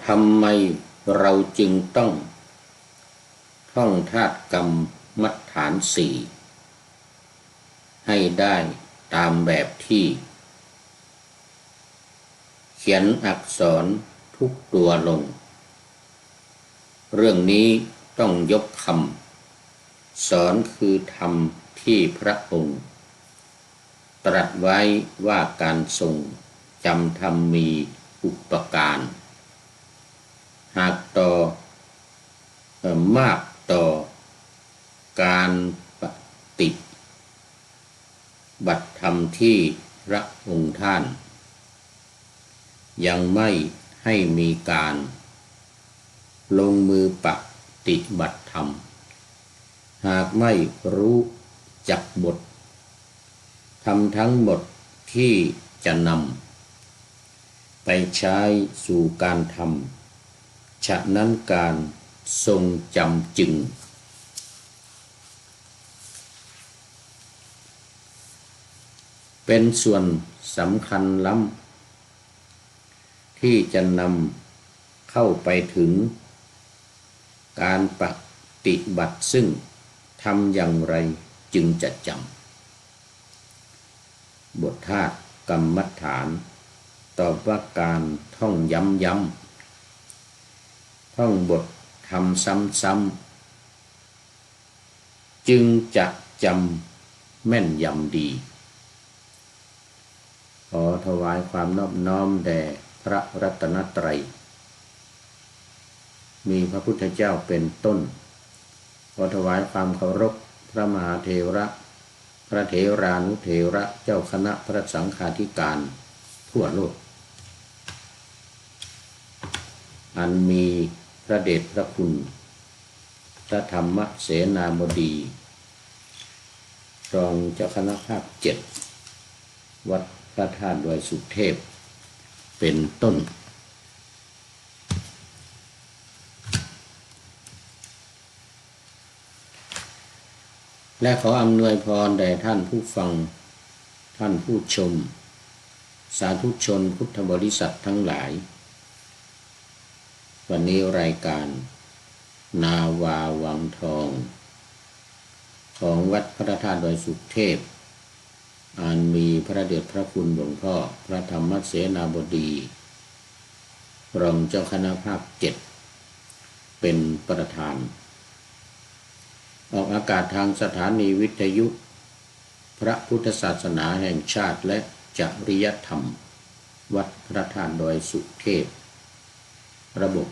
ทำไมเราจึงต้องท่องธาตุกรรมมัฏฐานสี่ให้ได้ตามแบบที่เขียนอักษรทุกตัวลงเรื่องนี้ต้องยกคำสอนคือธรรมที่พระองค์ตรัสไว้ว่าการทรงจำธรรมมีอุปการหากมากต่อการปฏิบัติธรรมที่พระองค์ท่านยังไม่ให้มีการลงมือปฏิบัติธรรมหากไม่รู้จักบทธรรมทั้งหมดที่จะนำไปใช้สู่การทำฉะนั้นการทรงจำจึงเป็นส่วนสำคัญล้ำที่จะนำเข้าไปถึงการปฏิบัติซึ่งทำอย่างไรจึงจะจำบทธาตุกรรมฐานตอบว่าการท่องย้ำท่องบททำซ้ำๆจึงจะจำแม่นยำดีขอถวายความนอบน้อมแด่พระรัตนตรัยมีพระพุทธเจ้าเป็นต้นขอถวายความเคารพพระมหาเถระพระเถรานุเถระเจ้าคณะพระสังฆาธิการทั่วโลกอันมีพระเดชพระคุณพระธรรมเสนาบดีรองเจ้าคณะภาค7วัดพระธาตุดอยสุเทพเป็นต้นและขออำนวยพรแด่ท่านผู้ฟังท่านผู้ชมสาธุชนพุทธบริษัททั้งหลายวันนี้รายการนาวาวังทองของวัดพระธาตุดอยสุเทพอันมีพระเดชพระคุณหลวงพ่อพระธรรมเสนาบดีรองเจ้าคณะภาค7เป็นประธานออกอากาศทางสถานีวิทยุพระพุทธศาสนาแห่งชาติและจริยธรรมวัดพระธาตุดอยสุเทพระบบ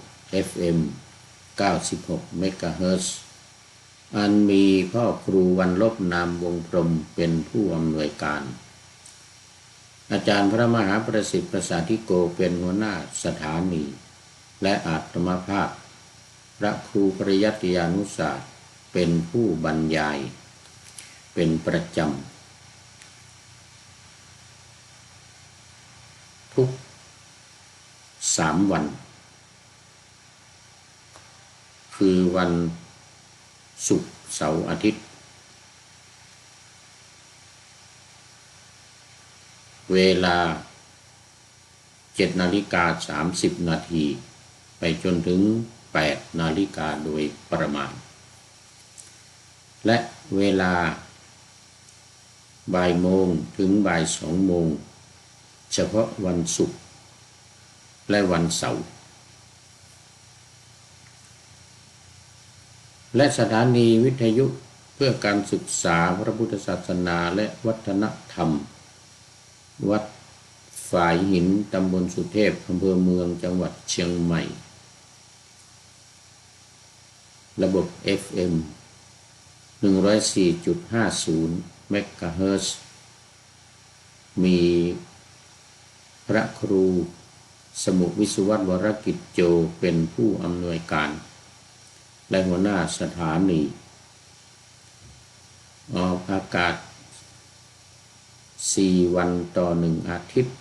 FM 96 เมกะเฮิรตซ์อันมีพ่อครูวันลบนามวงพรหมเป็นผู้อำนวยการอาจารย์พระมหาประสิทธิ์ประสาธิโกเป็นหัวหน้าสถานีและอาตมาภาพพระครูปริยัติยานุศาสตร์เป็นผู้บรรยายเป็นประจำทุก3 วันคือวันศุกร์เสาร์อาทิตย์เวลา7:30 นาทีไปจนถึง8 นาฬิกาโดยประมาณและเวลาบ่ายโมงถึงบ่าย2 โมงเฉพาะวันศุกร์และวันเสาร์และสถานีวิทยุเพื่อการศึกษาพระพุทธศาสนาและวัฒนธรรมวัดฝายหินตำบลสุเทพอำเภอเมืองจังหวัดเชียงใหม่ระบบ FM 104.50 เมกะเฮิรตซ์มีพระครูสมุวิสุวัตรวรกิจโจเป็นผู้อำนวยการและหัวหน้าสถานีออกอากาศ4 วันต่อ1 อาทิตย์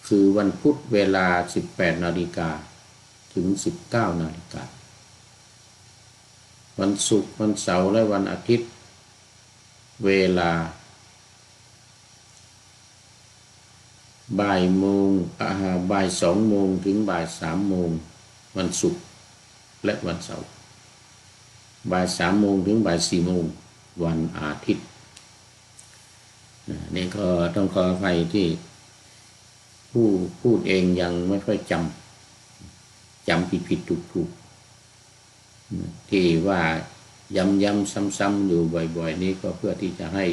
คือวันพุธเวลา 18 นาฬิกาถึง 19 นาฬิกาวันศุกร์วันเสาร์และวันอาทิตย์เวลาบ่าย 2 โมงถึงบ่าย 3 โมง วันศุกร์และวันเสาร์บ่าย3 โมงถึงบ่าย4 โมงวันอาทิตย์นี่ก็ต้องขออภัยที่ผู้พูดเองยังไม่ค่อยจำผิดถูกที่ว่าย้ำซ้ำอยู่บ่อยๆนี้ก็เพื่อที่จะให้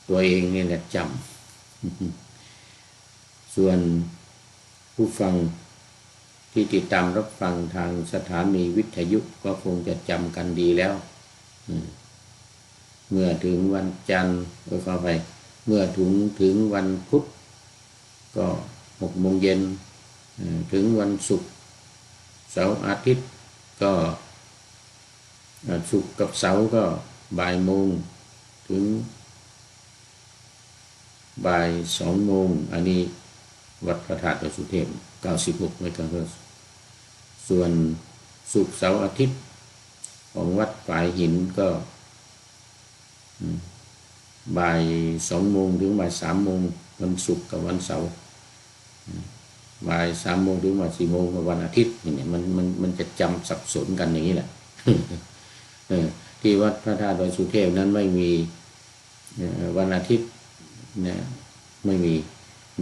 ตัวเองนี่แหละจำส่วนผู้ฟังที่ติดตามรับฟังทางสถานีวิทยุก็คงจะจำกันดีแล้วเมื่อถึงวันจันทร์ขอไปเมื่อถึงวันพุธก็6 โมงเย็นถึงวันศุกร์เสาร์อาทิตย์ก็ศุกร์กับเสาร์ก็บ่ายโมงถึงบ่าย2 โมงอันนี้วัดพระธาตุดอยสุเทพ96 เมกะเฮิรตซ์ส่วนศุกร์เสาร์อาทิตย์ของวัดฝายหินก็บ่าย2 โมงถึงบ่าย3 โมงวันศุกร์กับวันเสาร์บ่าย3 โมงถึงบ่าย4 โมงวันอาทิตย์เนี่ยมันจะจำสับสนกันอย่างนี้แหละ ที่วัดพระธาตุดอยสุเทพนั้นไม่มีวันอาทิตย์นะไม่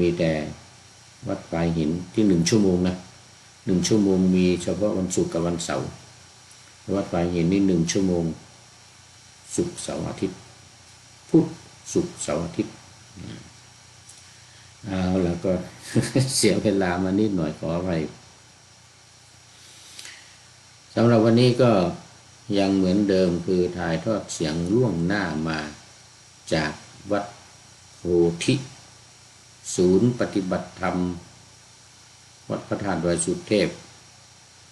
มีแต่วัดปลายหินที่1 ชั่วโมงนะ1 ชั่วโมงมีเฉพาะวันศุกร์กับวันเสาร์วัดปลายหินนี่1 ชั่วโมงศุกร์เสาร์อาทิตย์พุธศุกร์เสาร์อาทิตย์เอาแล้วก็ เสียเวลามานิดหน่อยขออภัยสำหรับวันนี้ก็ยังเหมือนเดิมคือถ่ายทอดเสียงล่วงหน้ามาจากวัดโพธิศูนย์ปฏิบัติธรรมวัดพระธาตุดอยสุเทพ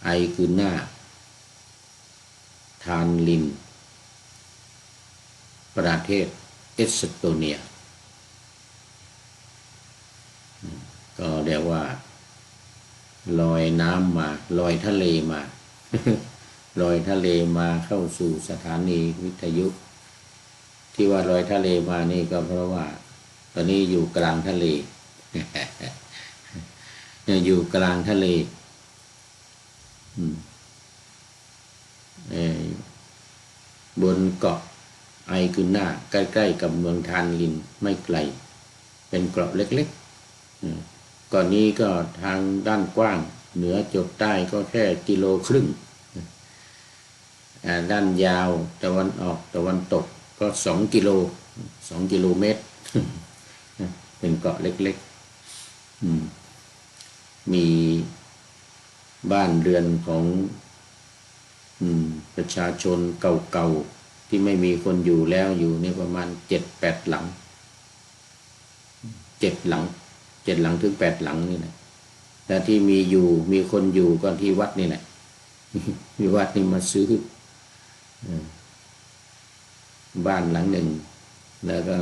ไอคือหน้าทานลินประเทศเอสโตเนียก็เรียกว่าลอยน้ำมาลอยทะเลมา ลอยทะเลมาเข้าสู่สถานีวิทยุที่ว่าลอยทะเลมานี่ก็เพราะว่าตอนนี้อยู่กลางทะเล อยู่กลางทะเลบนเกาะไอกุน่าใกล้ๆกับเมืองทานลินไม่ไกลเป็นเกาะเล็กๆเกาะนี้ก็ทางด้านกว้างเหนือจดใต้ก็แค่1.5 กิโลด้านยาวตะวันออกตะวันตกก็2 กิโลเมตร เป็นเกาะเล็กๆมีบ้านเรือนของประชาชนเก่าๆที่ไม่มีคนอยู่แล้วอยู่นี่ประมาณ 7-8 หลัง7 หลังถึง 8 หลังนี่แหละแต่ที่มีคนอยู่ก็ที่วัดนี่แหละมีวัดนี่มาซื้อบ้านหลังหนึ่งแล้วก็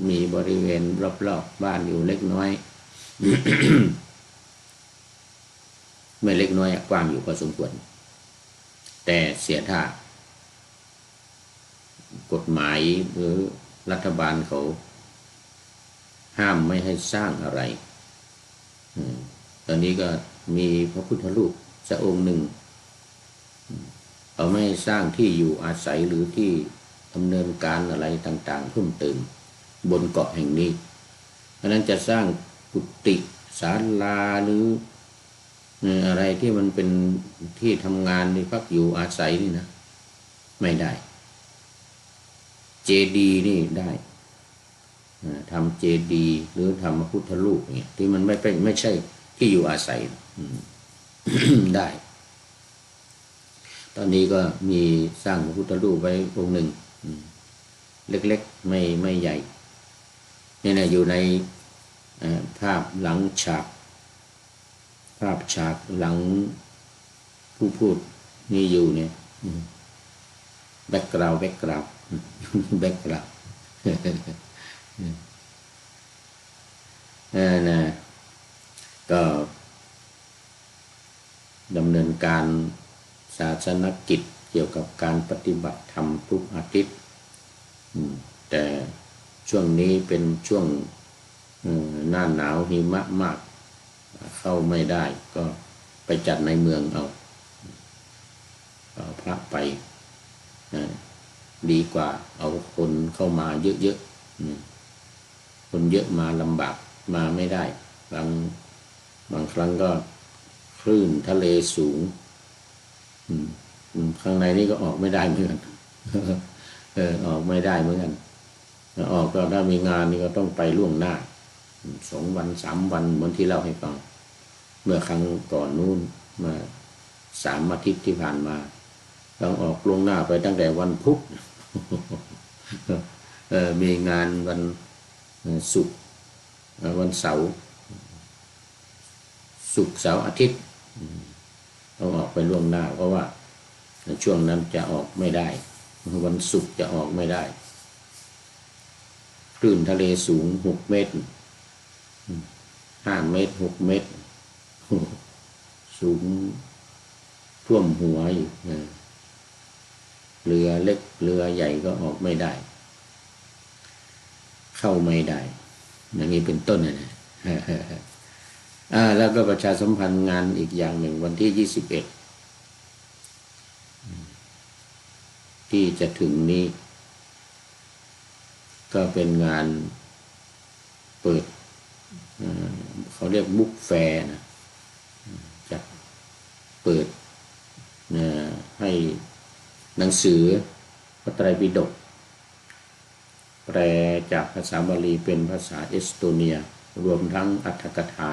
มีบริเวณรอบๆบ้านอยู่เล็กน้อย ไม่เล็กน้อยกว้างอยู่พอสมควรแต่เสียท่ากฎหมายหรือรัฐบาลเขาห้ามไม่ให้สร้างอะไรตอนนี้ก็มีพระพุทธรูปสักองค์หนึ่งเขาไม่ให้สร้างที่อยู่อาศัยหรือที่ดำเนินการอะไรต่างๆเพิ่มเติมบนเกาะแห่งนี้เพราะนั้นจะสร้างกุฏิศาลาหรืออะไรที่มันเป็นที่ทำงานที่พักอยู่อาศัยนี่นะไม่ได้เจดีย์นี่ได้ทำเจดีย์หรือทำพระพุทธรูปเนี่ยที่มันไม่ใช่ที่อยู่อาศัย ได้ ตอนนี้ก็มีสร้างพระพุทธรูปไว้องค์หนึ่งเล็กๆไม่ใหญ่นี่นะอยู่ในภาพหลังฉากหลังผู้พูดนี่อยู่เนี่ยแบ็กกราวด์นะก็ดำเนินการศาสนกิจเกี่ยวกับการปฏิบัติธรรมทุกอาทิตย์แต่ช่วงนี้เป็นช่วงหน้าหนาวหิมะมากเข้าไม่ได้ก็ ไปจัดในเมืองเอาพระไปดีกว่าเอาคนเข้ามาเยอะๆคนเยอะมาลำบากมาไม่ได้บางครั้งก็คลื่นทะเลสูงข้างในนี่ก็ออกไม่ได้เหมือนกันออกไม่ได้เหมือนกันออกก็ถ้ามีงานนี่ก็ต้องไปล่วงหน้า2 วัน 3 วันเหมือนที่เล่าให้ฟังเมื่อครั้งก่อนนู้นมา3 อาทิตย์ที่ผ่านมาต้องออกล่วงหน้าไปตั้งแต่วันพุธมีงานวันศุกร์วันเสาร์ศุกร์เสาร์อาทิตย์ต้องออกไปล่วงหน้าเพราะว่าช่วงนั้นจะออกไม่ได้วันศุกร์จะออกไม่ได้คลื่นทะเลสูง6 เมตร5 เมตร6 เมตรสูงท่วมหัวอยู่เรือเล็กเรือใหญ่ก็ออกไม่ได้เข้าไม่ได้อย่างนี้เป็นต้นนะแล้วก็ประชาสัมพันธ์งานอีกอย่างหนึ่งวันที่21ที่จะถึงนี้ก็เป็นงานเปิดเขาเรียกบุ๊กแฟร์นะจะเปิดให้หนังสือพระไตรปิฎกแปลจากภาษาบาลีเป็นภาษาเอสโตเนียรวมทั้งอรรถกถา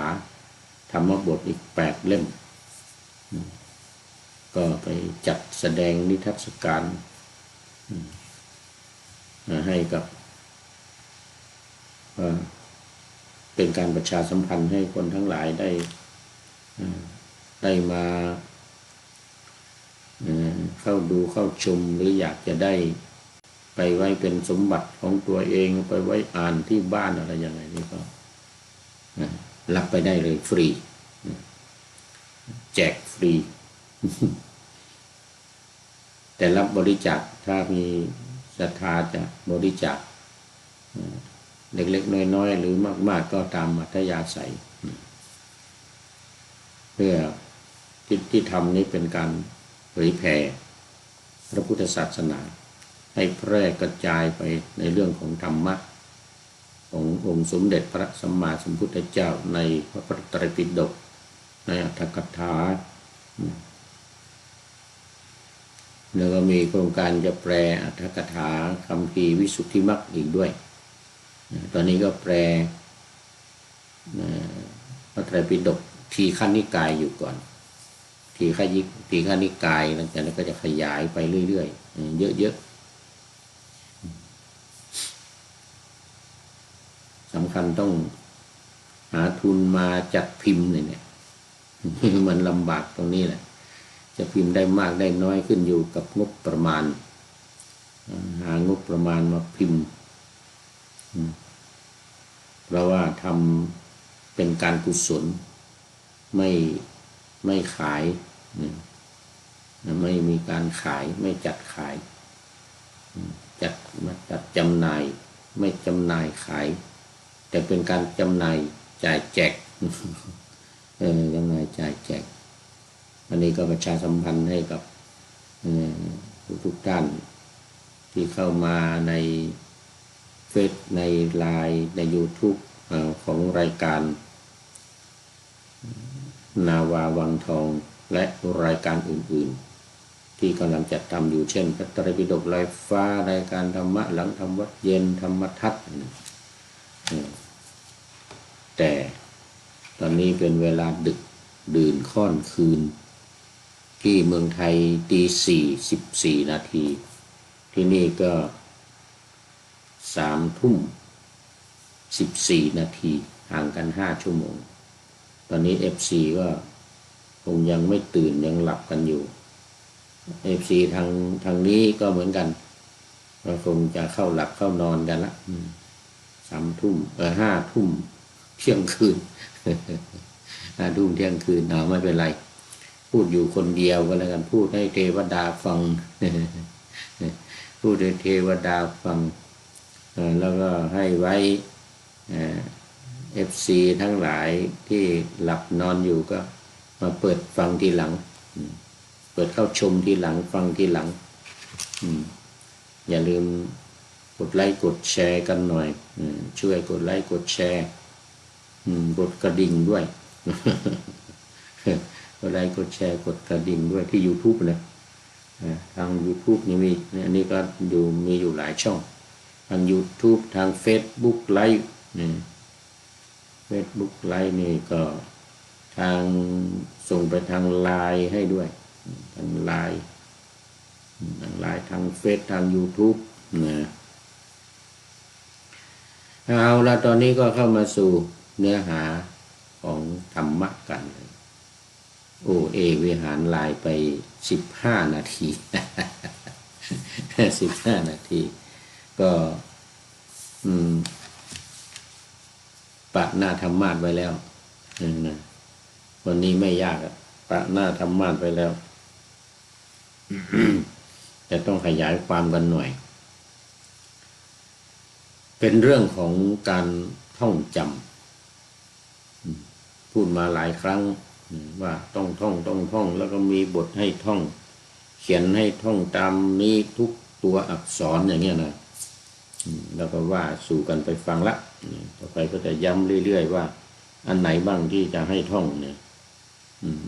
ธรรมบทอีก8 เล่มก็ไปจัดแสดงนิทรรศการให้กับเป็นการประชาสัมพันธ์ให้คนทั้งหลายได้มาเข้าดูเข้าชมหรืออยากจะได้ไปไว้เป็นสมบัติของตัวเองไปไว้อ่านที่บ้านอะไรอย่างไรนี่ก็รับไปได้เลยฟรีแจกฟรี แต่รับบริจาคถ้ามีศรัทธาจะบริจาคเล็กๆน้อยๆหรือมากๆก็ตามอัธยาศัยเพื่อที่ทำนี้เป็นการเผยแผ่พระพุทธศาสนาให้แพร่กระจายไปในเรื่องของธรรมะขององค์สมเด็จพระสัมมาสัมพุทธเจ้าในพระไตรปิฎกในอรรถกถาแล้วก็มีโครงการจะแปลอรรถกถาคัมภีร์วิสุทธิมรรคอีกด้วยตอนนี้ก็แปลพระไตรปิฎกทีฆนิกายอยู่ก่อนทีฆนิกายหลังจากนั้นก็จะขยายไปเรื่อยๆเยอะๆสำคัญต้องหาทุนมาจัดพิมพ์เนี่ยมันลำบากตรงนี้แหละจะพิมพ์ได้มากได้น้อยขึ้นอยู่กับงบประมาณหางบประมาณมาพิมพ์เพราะว่าทำเป็นการกุศลไม่ขายไม่มีการขายไม่จัดขายจัดจำหน่ายไม่จำหน่ายขายแต่เป็นการจำหน่ายจ่ายแจกจำหน่ายจ่ายแจกอันนี้ก็ประชาสัมพันธ์ให้กับทุกท่านที่เข้ามาในเฟซในไลน์ใน YouTube ของรายการนาวาวังทองและรายการอื่นๆที่กำลังจัดทำอยู่เช่นพระไตรปิฎกลอยฟ้ารายการธรรมะหลังธรรมวัดเย็นธรรมทัศน์แต่ตอนนี้เป็นเวลาดึกดื่นค่อนคืนที่เมืองไทยตี 4:14 นาทีที่นี่ก็3 ทุ่ม 14 นาทีห่างกัน5 ชั่วโมงตอนนี้ FC ก็คงยังไม่ตื่นยังหลับกันอยู่ FC ทางนี้ก็เหมือนกันก็คงจะเข้าหลับเข้านอนกันละ3 ทุ่ม5 ทุ่มเที่ยงคืน5 ทุ่มเที่ยงคืนไม่เป็นไรพูดอยู่คนเดียวก็แล้วกันพูดให้เทวดาฟังพูดให้เทวดาฟังแล้วก็ให้ไว้ FC ทั้งหลายที่หลับนอนอยู่ก็ มาเปิดฟังทีหลังเปิดเข้าชมทีหลังฟังทีหลังอย่าลืมกดไลค์กดแชร์กันหน่อยช่วยกดไลค์กดแชร์กดกระดิ่งด้วยกดไลค์กดแชร์กดกระดิ่งด้วยที่ YouTube นะทาง YouTube นี่มีอันนี้ก็มีอยู่หลายช่องทาง YouTube ทาง Facebook Live Facebook Live นี่ก็ทางส่งไปทางไลน์ให้ด้วยทางไลน์ทางเฟซทาง YouTube นะเอาละตอนนี้ก็เข้ามาสู่เนื้อหาของธรรมะกันวิหารไลน์ไป15 นาที15 นาทีก็ปะหน้าธรรมะไว้แล้วนะวันนี้ไม่ยากปะหน้าธรรมะไปแล้ว แต่ต้องขยายความกันหน่อยเป็นเรื่องของการท่องจำพูดมาหลายครั้งว่าต้องท่องแล้วก็มีบทให้ท่องเขียนให้ท่องตามนี้ทุกตัวอักษรอย่างเงี้ยนะแล้วก็ว่าสู่กันไปฟังละต่อไปก็จะย้ำเรื่อยๆว่าอันไหนบ้างที่จะให้ท่องเนี่ย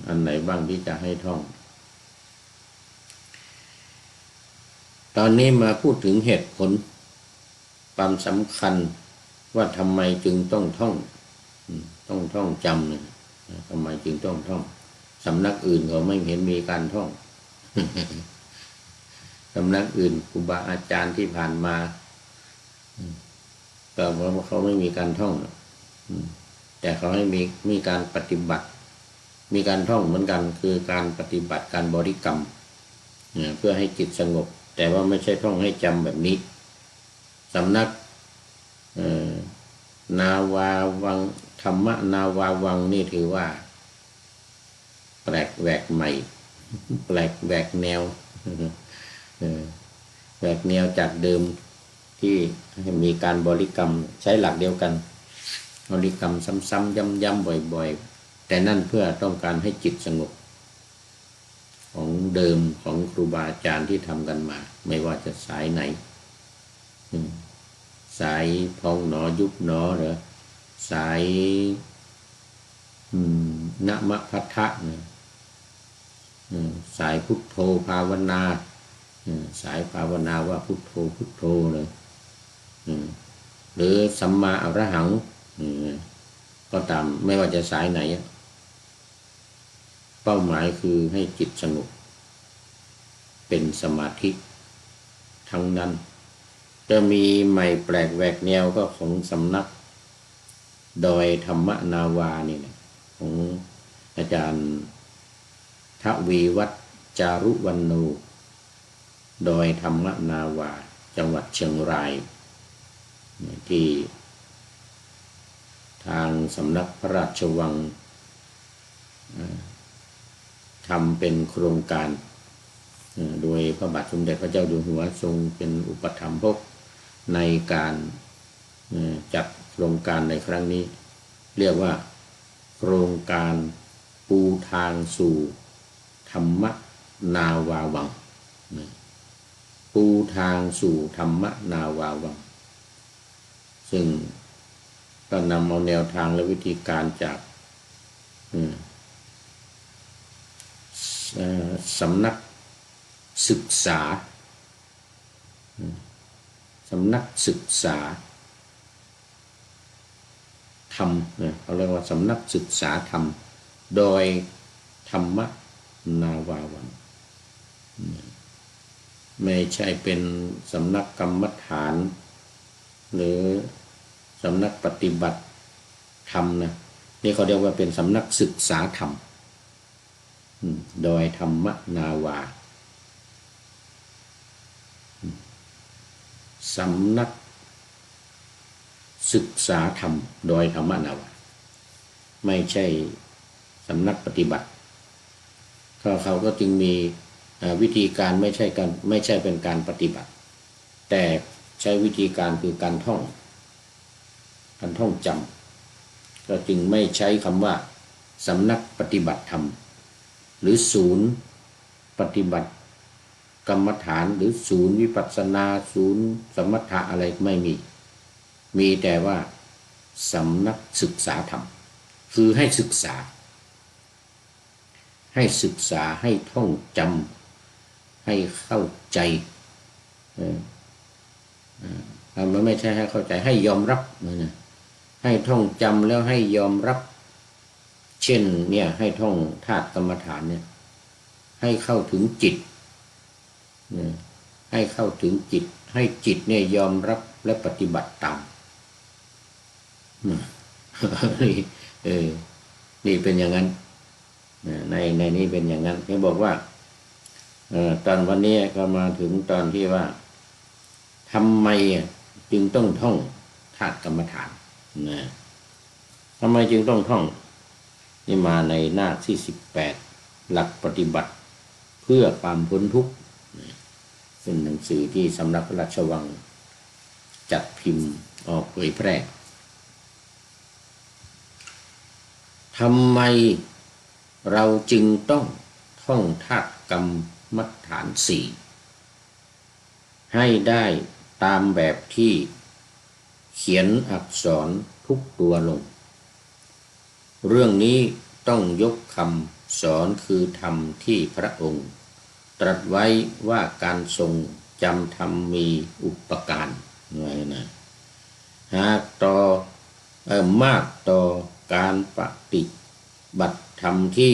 อันไหนบ้างที่จะให้ท่องตอนนี้มาพูดถึงเหตุผลความสำคัญว่าทำไมจึงต้องท่องจำเนี่ยทำไมจึงต้องท่องสำนักอื่นก็ไม่เห็นมีการท่อง สำนักอื่นครูบาอาจารย์ที่ผ่านมาก็ว่าเขาไม่มีการท่องแต่เขาให้มีการปฏิบัติมีการท่องเหมือนกันคือการปฏิบัติการบริกรรมเพื่อให้จิตสงบแต่ว่าไม่ใช่ท่องให้จำแบบนี้สำนักนาวาวังธรรมนาวาวังนี่ถือว่าแปลกแหวกใหม่แปลกแหวกแนวแหวกแนวจากเดิมที่มีการบริกรรมใช้หลักเดียวกันบริกรรมซ้ำๆย้ำๆบ่อยๆแต่นั่นเพื่อต้องการให้จิตสงบของเดิมของครูบาอาจารย์ที่ทำกันมาไม่ว่าจะสายไหนสายพองหนอยุบหนอหรือสายนะมะพัทธะสายพุทโธภาวนาสายภาวนาว่าพุทโธพุทโธเลยหรือสัมมาอรหังก็ตามไม่ว่าจะสายไหนเป้าหมายคือให้จิตสงบเป็นสมาธิทั้งนั้นจะมีใหม่แปลกแหวกแนวก็ของสำนักดอยธรรมนาวานี่นะของอาจารย์ทวีวัฒน์จารุวรรณโนดอยธรรมนาวาจังหวัดเชียงรายที่ทางสำนักพระราชวังทำเป็นโครงการโดยพระบาทสมเด็จพระเจ้าอยู่หัวทรงเป็นอุปถัมภกในการจัดโครงการในครั้งนี้เรียกว่าโครงการปูทางสู่ธรรมนาวาวังปูทางสู่ธรรมนาวาวังซึ่งก็นำเอาแนวทางและวิธีการจากสำนักศึกษาธรรมเขาเรียกว่าสำนักศึกษาธรรมโดยธรรมนาวาวังไม่ใช่เป็นสำนักกรรมฐานหรือสำนักปฏิบัติธรรมนะนี่เขาเรียกว่าเป็นสำนักศึกษาธรรมโดยธรรมนาวาสำนักศึกษาธรรมโดยธรรมนาวาไม่ใช่สำนักปฏิบัติเขาก็จึงมีวิธีการไม่ใช่เป็นการปฏิบัติแต่ใช้วิธีการคือการท่องจำก็จึงไม่ใช้คำว่าสำนักปฏิบัติธรรม หรือศูนย์ปฏิบัติกรรมฐานหรือศูนย์วิปัสสนาศูนย์สมถะอะไรไม่มีมีแต่ว่าสำนักศึกษาธรรมคือให้ศึกษาให้ท่องจำให้เข้าใจมันไม่ใช่ให้เข้าใจให้ยอมรับนะให้ท่องจำแล้วให้ยอมรับเช่นเนี่ยให้ท่องธาตุกรรมฐานเนี่ยให้เข้าถึงจิตให้เข้าถึงจิตให้จิตเนี่ยยอมรับและปฏิบัติตามนี่เป็นอย่างนั้นในนี้เป็นอย่างนั้นเขาบอกว่าตอนวันนี้ก็มาถึงตอนที่ว่าทำไมจึงต้องท่องธาตุกรรมฐานนะทำไมจึงต้องท่องนี่มาในหน้าที่18หลักปฏิบัติเพื่อความพ้นทุกข์เป็นหนังสือที่สำนักพระราชวังจัดพิมพ์ออกเผยแพร่ทำไมเราจึงต้องท่องธาตุกรรมฐาน4ให้ได้ตามแบบที่เขียนอักษรทุกตัวลงเรื่องนี้ต้องยกคำสอนคือธรรมที่พระองค์ตรัสไว้ว่าการทรงจำธรรมมีอุปการไว้นะหากมากต่อการปฏิบัติธรรมที่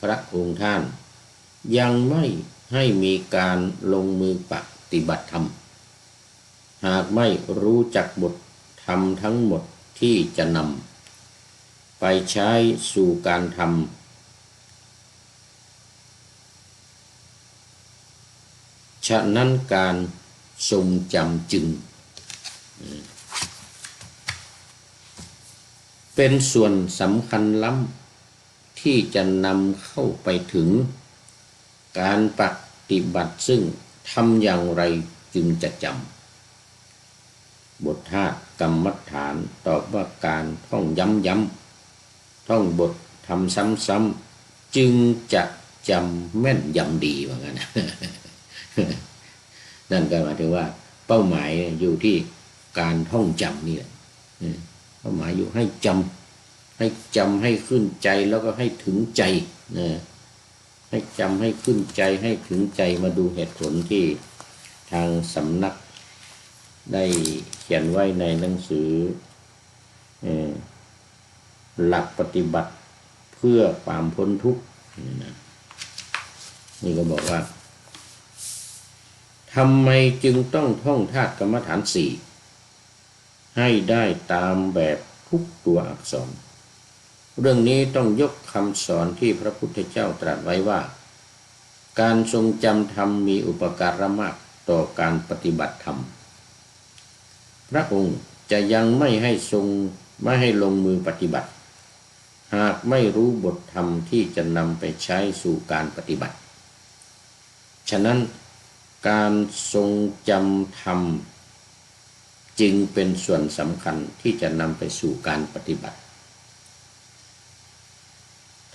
พระองค์ท่านยังไม่ให้มีการลงมือปฏิบัติธรรมหากไม่รู้จักบทธรรมทั้งหมดที่จะนำไปใช้สู่การทำฉะนั้นการทรงจำจึงเป็นส่วนสำคัญล้ำที่จะนำเข้าไปถึงการปฏิบัติซึ่งทำอย่างไรจึงจะจำบทธาตุกรรมฐานตอบว่าการท่องย้ำท่องบททำซ้ำๆจึงจะจำแม่นยำดีว่างั้น นั่นก็หมายถึงว่าเป้าหมายอยู่ที่การท่องจำนี่แหละเป้าหมายอยู่ให้จำให้ขึ้นใจแล้วก็ให้ถึงใจให้จำให้ขึ้นใจให้ถึงใจมาดูเหตุผลที่ทางสำนักได้เขียนไว้ในหนังสือหลักปฏิบัติเพื่อความพ้นทุกข์นี่ก็บอกว่าทำไมจึงต้องท่องธาตุกรรมฐาน4ให้ได้ตามแบบทุกตัวอักษรเรื่องนี้ต้องยกคำสอนที่พระพุทธเจ้าตรัสไว้ว่าการทรงจำธรรมมีอุปการะมากต่อการปฏิบัติธรรมพระองค์จะยังไม่ให้ลงมือปฏิบัติหากไม่รู้บทธรรมที่จะนำไปใช้สู่การปฏิบัติฉะนั้นการทรงจำธรรมจึงเป็นส่วนสำคัญที่จะนำไปสู่การปฏิบัติ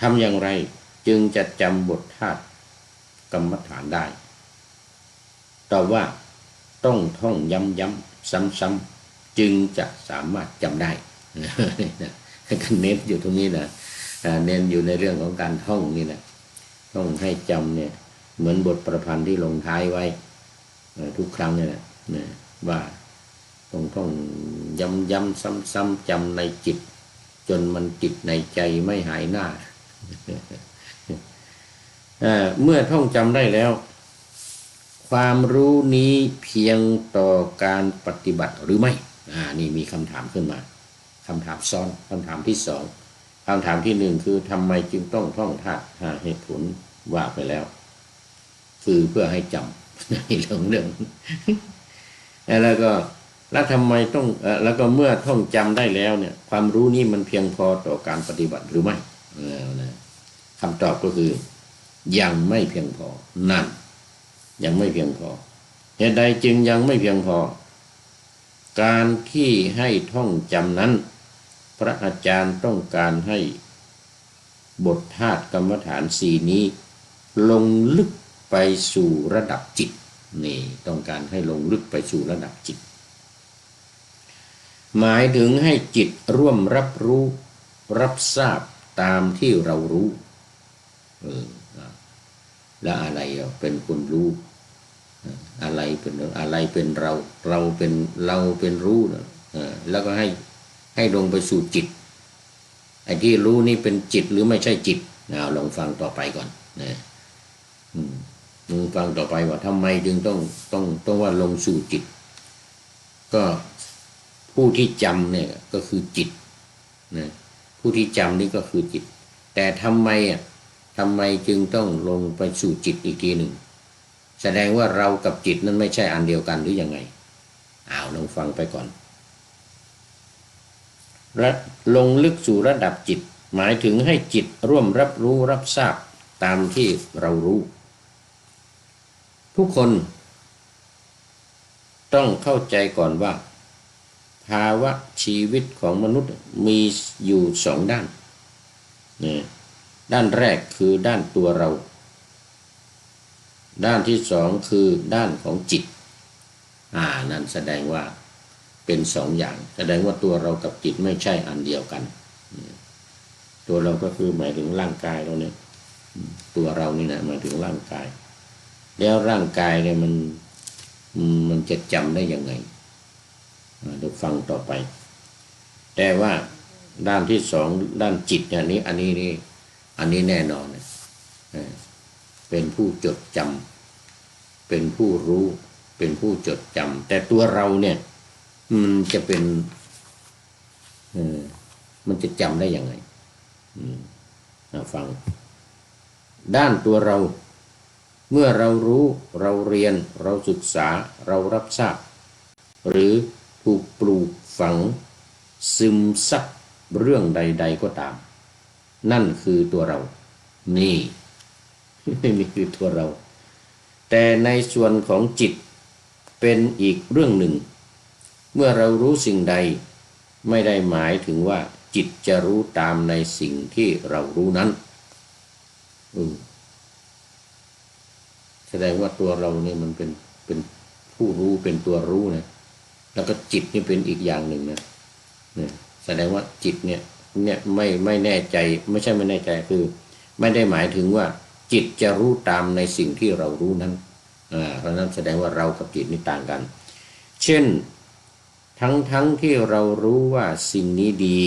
ทำอย่างไรจึงจะจำบทธาตุกรรมฐานได้ตอบว่าต้องท่องย้ำๆซ้ำๆจึงจะสามารถจำได้เน้นอยู่ตรงนี้นะเน้นอยู่ในเรื่องของการท่องนี่นะต้องให้จำเนี่ยเหมือนบทประพันธ์ที่ลงท้ายไว้ทุกครั้งเนี่ยนะว่าต้องท่องย้ำๆซ้ำๆจำในจิตจนมันติดในใจไม่หายหน้าเมื่อท่องจำได้แล้วความรู้นี้เพียงต่อการปฏิบัติหรือไม่นี่มีคำถามขึ้นมาคำถามซ้อนคำถามที่2คำถามที่1คือทำไมจึงต้องท่องธาตุเหตุผลว่าไปแล้วคือเพื่อให้จำในเรื่องแล้วทำไมต้องแล้วก็เมื่อท่องจำได้แล้วเนี่ยความรู้นี้มันเพียงพอต่อการปฏิบัติหรือไม่คำตอบก็คือยังไม่เพียงพอนั่นยังไม่เพียงพอเหตุใดจึงยังไม่เพียงพอการที่ให้ท่องจำนั้นพระอาจารย์ต้องการให้บทธาตุกรรมฐาน4นี้ ลงลึกไปสู่ระดับจิตนี่ต้องการให้ลงลึกไปสู่ระดับจิตหมายถึงให้จิตร่วมรับรู้รับทราบตามที่เรารู้และอะไรเป็นคนรู้อะไรเป็นเราเป็นรู้นะแล้วก็ให้ลงไปสู่จิตไอ้ที่รู้นี่เป็นจิตหรือไม่ใช่จิตลองฟังต่อไปก่อนนะฟังต่อไปว่าทำไมจึงต้องว่าลงสู่จิตก็ผู้ที่จำเนี่ยก็คือจิตนะผู้ที่จำนี่ก็คือจิตแต่ทำไมจึงต้องลงไปสู่จิตอีกทีหนึ่งแสดงว่าเรากับจิตนั้นไม่ใช่อันเดียวกันหรือยังไงลองฟังไปก่อนลงลึกสู่ระดับจิตหมายถึงให้จิตร่วมรับรู้รับทราบตามที่เรารู้ทุกคนต้องเข้าใจก่อนว่าภาวะชีวิตของมนุษย์มีอยู่สองด้านด้านแรกคือด้านตัวเราด้านที่สองคือด้านของจิตนั่นแสดงว่าเป็นสองอย่างแสดงว่าตัวเรากับจิตไม่ใช่อันเดียวกันตัวเราก็คือหมายถึงร่างกายเราเนี่ยตัวเรานี่นะหมายถึงร่างกายแล้วร่างกายเนี่ยมันจะจำได้ยังไงเดี๋ยวฟังต่อไปแต่ว่าด้านที่สองด้านจิตอันนี้แน่นอนเป็นผู้จดจำเป็นผู้รู้เป็นผู้จดจำแต่ตัวเราเนี่ยมันจะเป็นมันจะจำได้ยังไงฟังด้านตัวเราเมื่อเรารู้เราเรียนเราศึกษาเรารับทราบหรือถูกปลูกฝังซึมซับเรื่องใดๆก็ตามนั่นคือตัวเรานี่คือตัวเราแต่ในส่วนของจิตเป็นอีกเรื่องหนึ่งเมื่อเรารู้สิ่งใดไม่ได้หมายถึงว่าจิตจะรู้ตามในสิ่งที่เรารู้นั้นแสดงว่าตัวเราเนี่ยมันเป็นผู้รู้เป็นตัวรู้นะแล้วก็จิตนี่เป็นอีกอย่างหนึ่งนะแสดงว่าจิตเนี่ยไม่แน่ใจไม่ใช่ไม่แน่ใจคือไม่ได้หมายถึงว่าจิตจะรู้ตามในสิ่งที่เรารู้นั้นเพราะนั้นแสดงว่าเรากับจิตนี่ต่างกันเช่นทั้งที่เรารู้ว่าสิ่งนี้ดี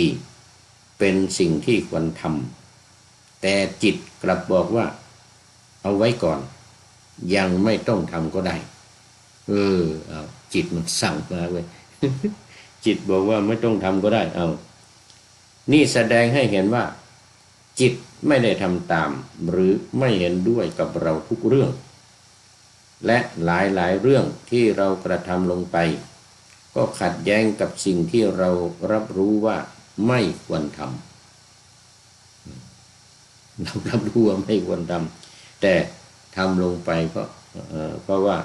เป็นสิ่งที่ควรทำแต่จิตกลับบอกว่าเอาไว้ก่อนยังไม่ต้องทำก็ได้จิตมันสั่งมาเว้ย จิตบอกว่าไม่ต้องทำก็ได้นี่แสดงให้เห็นว่าจิตไม่ได้ทำตามหรือไม่เห็นด้วยกับเราทุกเรื่องและหลายเรื่องที่เรากระทำลงไปก็ขัดแย้งกับสิ่งที่เรารับรู้ว่าไม่ควรทำเรารับรู้ว่าไม่ควรทำแต่ทำลงไปเพราะว่า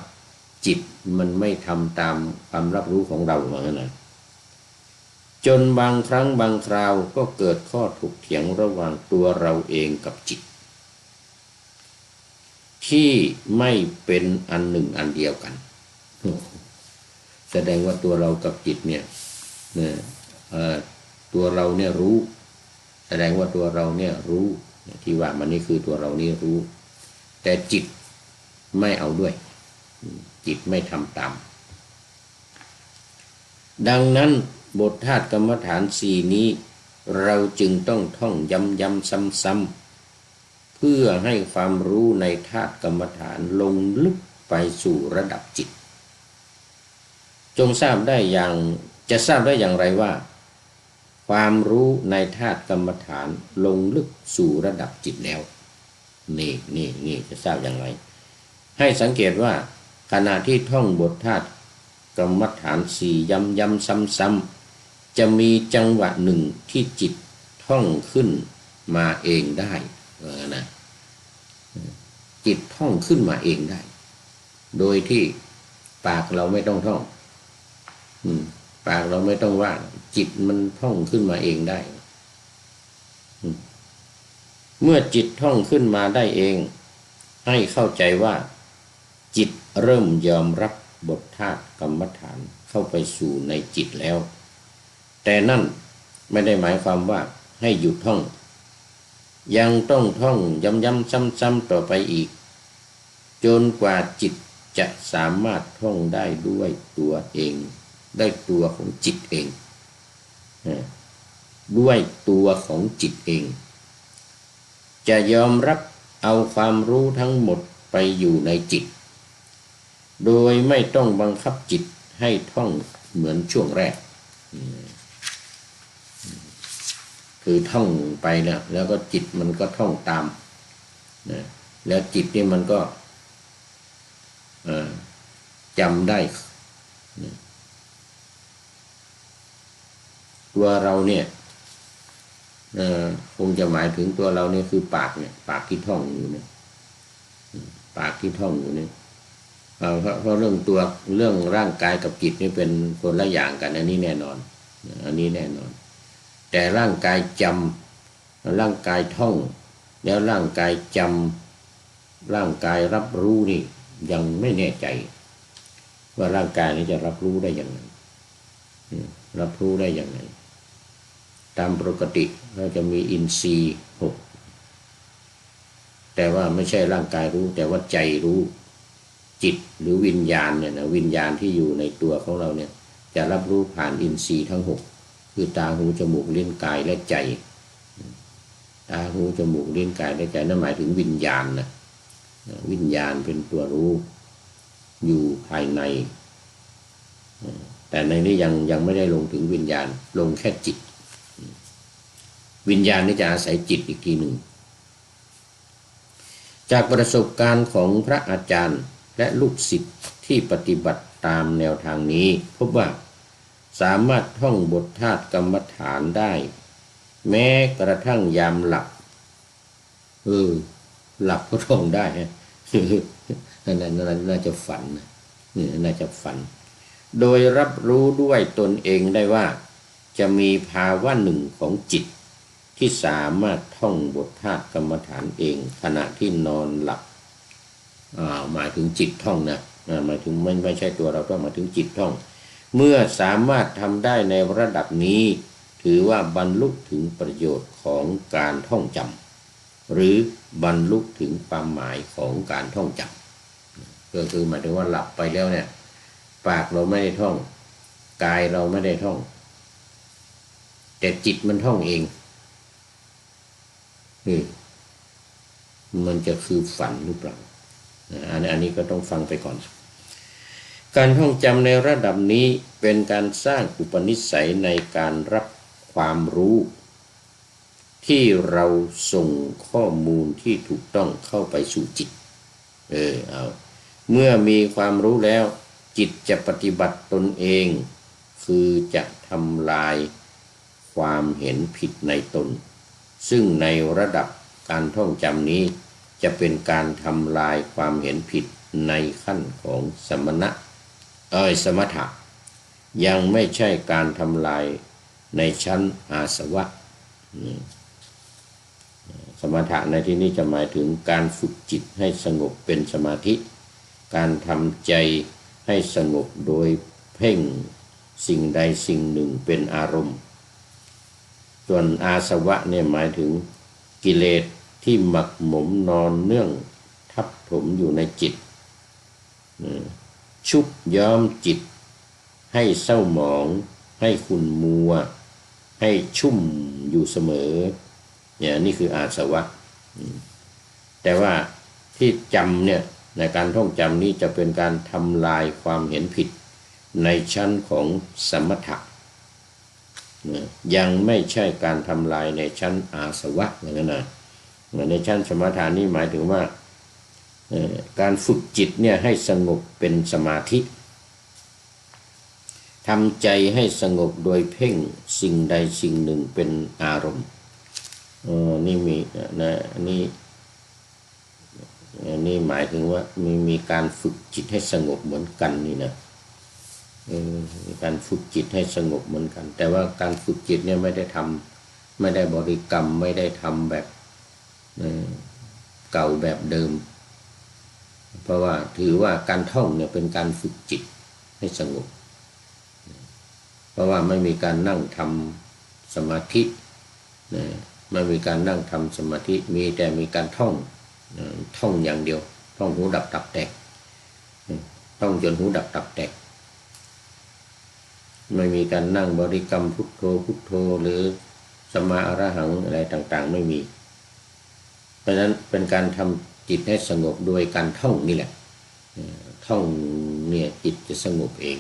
จิตมันไม่ทำตามความรับรู้ของเราเหมือนกันนะจนบางครั้งบางคราวก็เกิดข้อถกเถียงระหว่างตัวเราเองกับจิตที่ไม่เป็นอันหนึ่งอันเดียวกันแสดงว่าตัวเรากับจิตเนี่ยตัวเราเนี่ยรู้แสดงว่าตัวเราเนี่ยรู้ที่ว่ามันนี่คือตัวเรานี่รู้แต่จิตไม่เอาด้วยจิตไม่ทำตามดังนั้นบทธาตุกรรมฐาน4นี้เราจึงต้องท่องย้ำซ้ำๆเพื่อให้ความรู้ในธาตุกรรมฐานลงลึกไปสู่ระดับจิตจะทราบได้อย่างไรว่าความรู้ในธาตุกรรมฐานลงลึกสู่ระดับจิตแล้วนี่จะทราบอย่างไรให้สังเกตว่าขณะที่ท่องบทธาตุกรรมฐาน4ย้ำซ้ำๆจะมีจังหวะหนึ่งที่จิตท่องขึ้นมาเองได้นะจิตท่องขึ้นมาเองได้โดยที่ปากเราไม่ต้องท่องปากเราไม่ต้องว่าจิตมันท่องขึ้นมาเองได้เมื่อจิตท่องขึ้นมาได้เอง ให้เข้าใจว่าจิตเริ่มยอมรับบทธาตุกรรมฐานเข้าไปสู่ในจิตแล้วแต่นั่นไม่ได้หมายความว่าให้หยุดท่องยังต้องท่องย้ำๆซ้ำๆต่อไปอีกจนกว่าจิตจะสามารถท่องได้ด้วยตัวเองได้ตัวของจิตเองด้วยตัวของจิตเองจะยอมรับเอาความรู้ทั้งหมดไปอยู่ในจิตโดยไม่ต้องบังคับจิตให้ท่องเหมือนช่วงแรกคือท่องไปเนี่ยแล้วก็จิตมันก็ท่องตามนะแล้วจิตนี่มันก็จำได้ตัวเราเนี่ยคงจะหมายถึงตัวเราเนี่ยคือปากเนี่ยปากที่ท่องอยู่เนี่ยปากที่ท่องอยู่เนี่ยเพราะเรื่องร่างกายกับจิตนี่เป็นคนละอย่างกันอันนี้แน่นอนแต่ร่างกายจำร่างกายท่องแล้วร่างกายจำร่างกายรับรู้นี่ยังไม่แน่ใจว่าร่างกายนี้จะรับรู้ได้อย่างไรรับรู้ได้อย่างไรตามปกติเราจะมีอินทรีย์6แต่ว่าไม่ใช่ร่างกายรู้แต่ว่าใจรู้จิตหรือวิญญาณเนี่ยนะวิญญาณที่อยู่ในตัวของเราเนี่ยจะรับรู้ผ่านอินทรีย์ทั้ง6คือตาหูจมูกลิ้นกายและใจตาหูจมูกลิ้นกายและใจนั่นหมายถึงวิญญาณนะวิญญาณเป็นตัวรู้อยู่ภายในแต่ในนี้ยังไม่ได้ลงถึงวิญญาณลงแค่จิตวิญญาณนี่จะอาศัยจิตอีกทีหนึ่งจากประสบการณ์ของพระอาจารย์และลูกศิษย์ที่ปฏิบัติตามแนวทางนี้พบว่าสามารถท่องบทธาตุกรรมฐานได้แม้กระทั่งยามหลับหลับก็ท่องได้ฮะน่าจะฝันน่าจะฝันโดยรับรู้ด้วยตนเองได้ว่าจะมีภาวะหนึ่งของจิตที่สามารถท่องบทธาตุกรรมฐานเองขณะที่นอนหลับหมายถึงจิตท่องนะหมายถึงไม่ใช่ตัวเราต้องหมายถึงจิตท่องเมื่อสามารถทำได้ในระดับนี้ถือว่าบรรลุถึงประโยชน์ของการท่องจำหรือบรรลุถึงความหมายของการท่องจำก็คือหมายถึงว่าหลับไปแล้วเนี่ยปากเราไม่ได้ท่องกายเราไม่ได้ท่องแต่จิตมันท่องเองมันจะคือฝันหรือเปล่าอันนี้ก็ต้องฟังไปก่อนการท่องจำในระดับนี้เป็นการสร้างอุปนิสัยในการรับความรู้ที่เราส่งข้อมูลที่ถูกต้องเข้าไปสู่จิตเมื่อมีความรู้แล้วจิตจะปฏิบัติตนเองคือจะทำลายความเห็นผิดในตนซึ่งในระดับการท่องจำนี้จะเป็นการทำลายความเห็นผิดในขั้นของสมถะยังไม่ใช่การทำลายในชั้นอาสวะสมถะในที่นี้จะหมายถึงการฝึกจิตให้สงบเป็นสมาธิการทำใจให้สงบโดยเพ่งสิ่งใดสิ่งหนึ่งเป็นอารมณ์ส่วนอาสวะเนี่ยหมายถึงกิเลสที่หมักหมมนอนเนื่องทับถมอยู่ในจิตชุบย้อมจิตให้เศร้าหมองให้ขุ่นมัวให้ชุ่มอยู่เสมอเนี่ยนี่คืออาสวะแต่ว่าที่จำเนี่ยในการท่องจำนี้จะเป็นการทำลายความเห็นผิดในชั้นของสมถะยังไม่ใช่การทำลายในชั้นอาสวะอย่างนั้นนะในชั้นสมถะนี้หมายถึงว่าการฝึกจิตเนี่ยให้สงบเป็นสมาธิทำใจให้สงบโดยเพ่งสิ่งใดสิ่งหนึ่งเป็นอารมณ์นี่มีนะนี่หมายถึงว่ามีการฝึกจิตให้สงบเหมือนกันนี่นะการฝึกจิตให้สงบเหมือนกันแต่ว่าการฝึกจิตเนี่ยไม่ได้บริกรรมไม่ได้ทำแบบเก่าแบบเดิม เพราะว่าถือว่าการท่องเนี่ยเป็นการฝึกจิตให้สงบเพราะว่าไม่มีการนั่งทำสมาธิไม่มีการนั่งทำสมาธิมีแต่มีการท่องอย่างเดียวท่องหูดับตับแตกท่องจนหูดับตับแตกไม่มีการนั่งบริกรรมพุทโธพุทโธหรือสมาอรหังอะไรต่างๆไม่มีเพราะฉะนั้นเป็นการทำจิตให้สงบโดยการท่องนี่แหละท่องเนี่ยจิตจะสงบเอง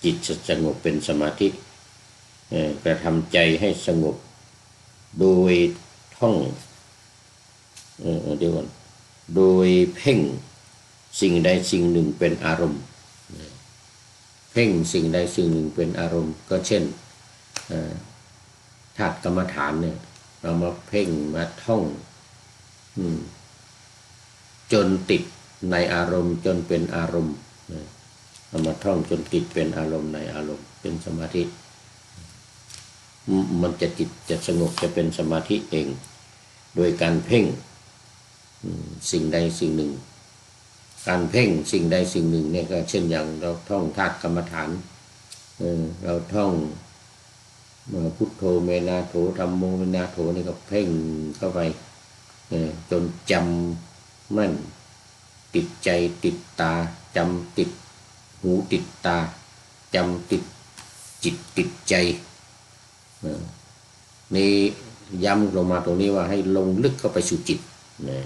จิตจะสงบเป็นสมาธิกระทำใจให้สงบโดยท่องเดี๋ยวก่อนโดยเพ่งสิ่งใดสิ่งหนึ่งเป็นอารมณ์เพ่งสิ่งใดสิ่งหนึ่งเป็นอารมณ์ก็เช่นธาตุกรรมฐานเนี่ยเรามาเพ่งมาท่องจนติดในอารมณ์จนเป็นอารมณ์เอามาท่องจนติดเป็นอารมณ์ในอารมณ์เป็นสมาธิมันจะจิตจะสงบจะเป็นสมาธิเองโดยการเพ่งสิ่งใดสิ่งหนึ่งการเพ่งสิ่งใดสิ่งหนึ่งเนี่ยก็เช่นอย่างเราท่องธาตุกรรมฐานเราท่องพุทโธเมนาโถธัมโมเมนาโถนี่ก็เพ่งเข้าไปจนจำมั่นติดใจติดตาจำติดหูติดตาจำติดจิตติดใจนี่ย้ำลงมาตรงนี้ว่าให้ลงลึกเข้าไปสู่จิตนะ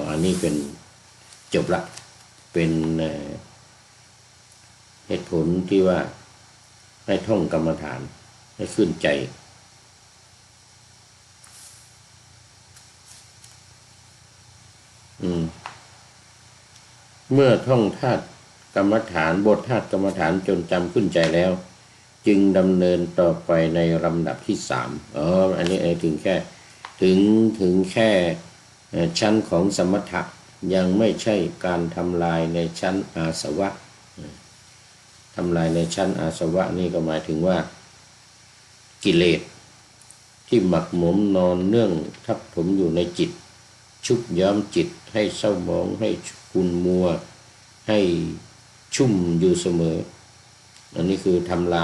อันนี้เป็นจบละเป็นเหตุผลที่ว่าให้ท่องกรรมฐานให้ขึ้นใจเมื่อท่องธาตุกรรมฐานบทธาตุกรรมฐานจนจำขึ้นใจแล้วจึงดำเนินต่อไปในลำดับที่3อันนี้ถึงแค่ชั้นของสมถะยังไม่ใช่การทำลายในชั้นอาสวะทำลายในชั้นอาสวะนี่ก็หมายถึงว่ากิเลสที่หมักหมมนอนเนื่องทับถมอยู่ในจิตชุบย้อมจิตให้เศร้าหมองให้ขุ่นมัวให้ชุ่มอยู่เสมออันนี้คือจะทำ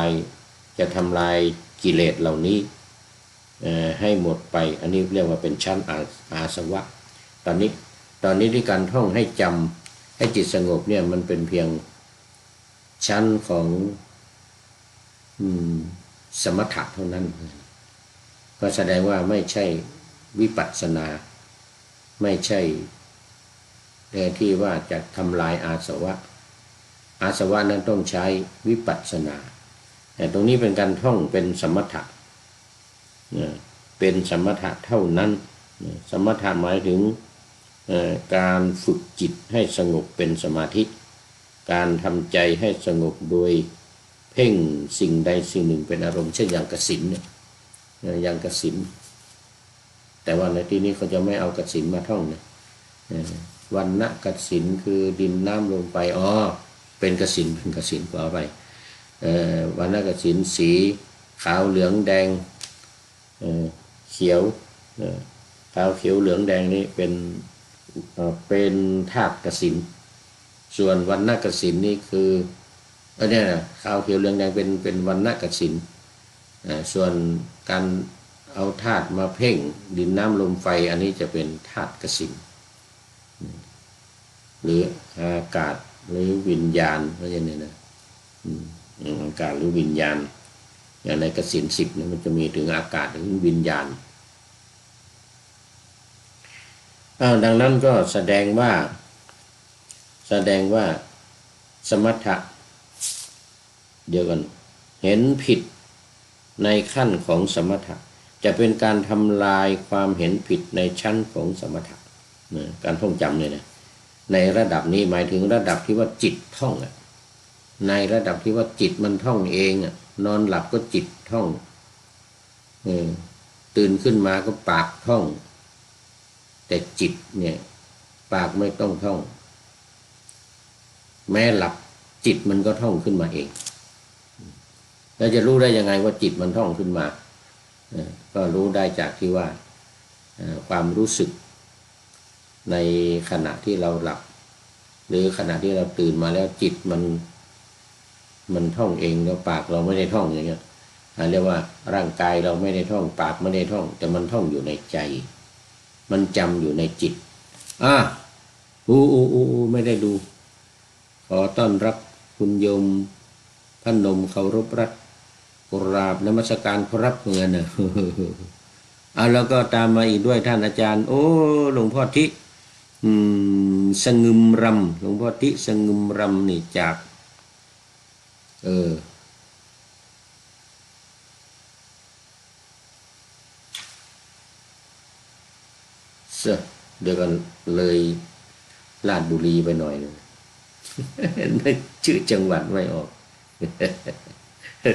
ลายกิเลสเหล่านี้ให้หมดไปอันนี้เรียกว่าเป็นชั้นอาสวะตอนนี้ที่การท่องให้จำให้จิตสงบเนี่ยมันเป็นเพียงชั้นของสมถะเท่านั้นก็แสดงว่าไม่ใช่วิปัสสนาไม่ใช่ที่ว่าจะทำลายอาสวะนั้นต้องใช้วิปัสสนาแต่ตรงนี้เป็นการท่องเป็นสมถะเป็นสมถะเท่านั้นสมถะหมายถึงการฝึกจิตให้สงบเป็นสมาธิการทำใจให้สงบโดยเพ่งสิ่งใดสิ่งหนึ่งเป็นอารมณ์เช่นอย่างกสิณเนี่ยอย่างกสิณแต่ว่าในที่นี้เขาจะไม่เอากสิณมาท่องนะวรรณกสิณคือดินน้ำลมไปเป็นกสิณขอไปวรรณกสิณสีขาวเหลืองแดงเขียวขาวเขียวเหลืองแดงนี่เป็นธาตุกสิณส่วนวรรณกสิณนี่คือเนี่ยขาวเขียวเหลืองแดงเป็นวรรณกสิณส่วนการเอาธาตุมาเพ่งดินน้ำลมไฟอันนี้จะเป็นธาตุกสิณหรืออากาศหรือวิญญาณว่าอย่างนี้นะอากาศหรือวิญญาณอย่างในกสิณ10เนี่ยมันจะมีถึงอากาศถึงวิญญาณดังนั้นก็แสดงว่าสมถะเดี๋ยวกันเห็นผิดในขั้นของสมถะจะเป็นการทำลายความเห็นผิดในชั้นของสมถะการท่องจำเนี่ยนะในระดับนี้หมายถึงระดับที่ว่าจิตท่องในระดับที่ว่าจิตมันท่องเองนอนหลับก็จิตท่องตื่นขึ้นมาก็ปากท่องแต่จิตเนี่ยปากไม่ต้องท่องแม้หลับจิตมันก็ท่องขึ้นมาเองแล้วจะรู้ได้ยังไงว่าจิตมันท่องขึ้นมาก็รู้ได้จากที่ว่าความรู้สึก ในขณะที่เราหลับหรือขณะที่เราตื่นมาแล้วจิตมันท่องเองแล้วปากเราไม่ได้ท่องอย่างเงี้ยเรียกว่าร่างกายเราไม่ได้ท่องปากไม่ได้ท่องแต่มันท่องอยู่ในใจมันจำอยู่ในจิตไม่ได้ดูขอต้อนรับคุณโยมพนมเคารพรัตกราบนมัสการครับเงินนะแล้วก็ตามมาอีกด้วยท่านอาจารย์โอ้หลวงพ่อทิสงึมรำหลวงพ่อทิสงึมรำนี่จากเดี๋ยวกันเลยลาดบุรีไปหน่อยนึงนึกชื่อจังหวัดไม่ออก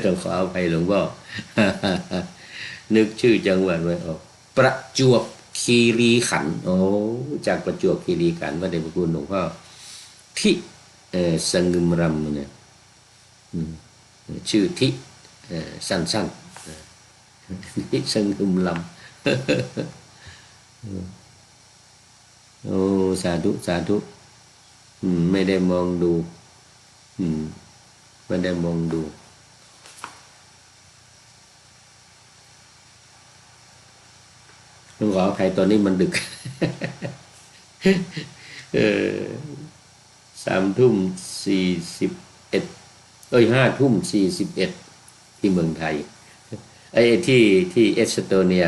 ต้องขออภัยหลวงพ่อนึกชื่อจังหวัดไม่ออกประจวบคีรีขันธ์จากประจวบคีรีขันธ์พระเดชพระคุณหลวงพ่อที่สงึมรำเนี่ยชื่อที่สั้นๆที่สงึมรำสาธุสาธุไม่ได้มองดูไม่ได้มองดูต้องขออภัยตอนนี้มันดึก3:41 5:41ที่เมืองไทยที่เอสโตเนีย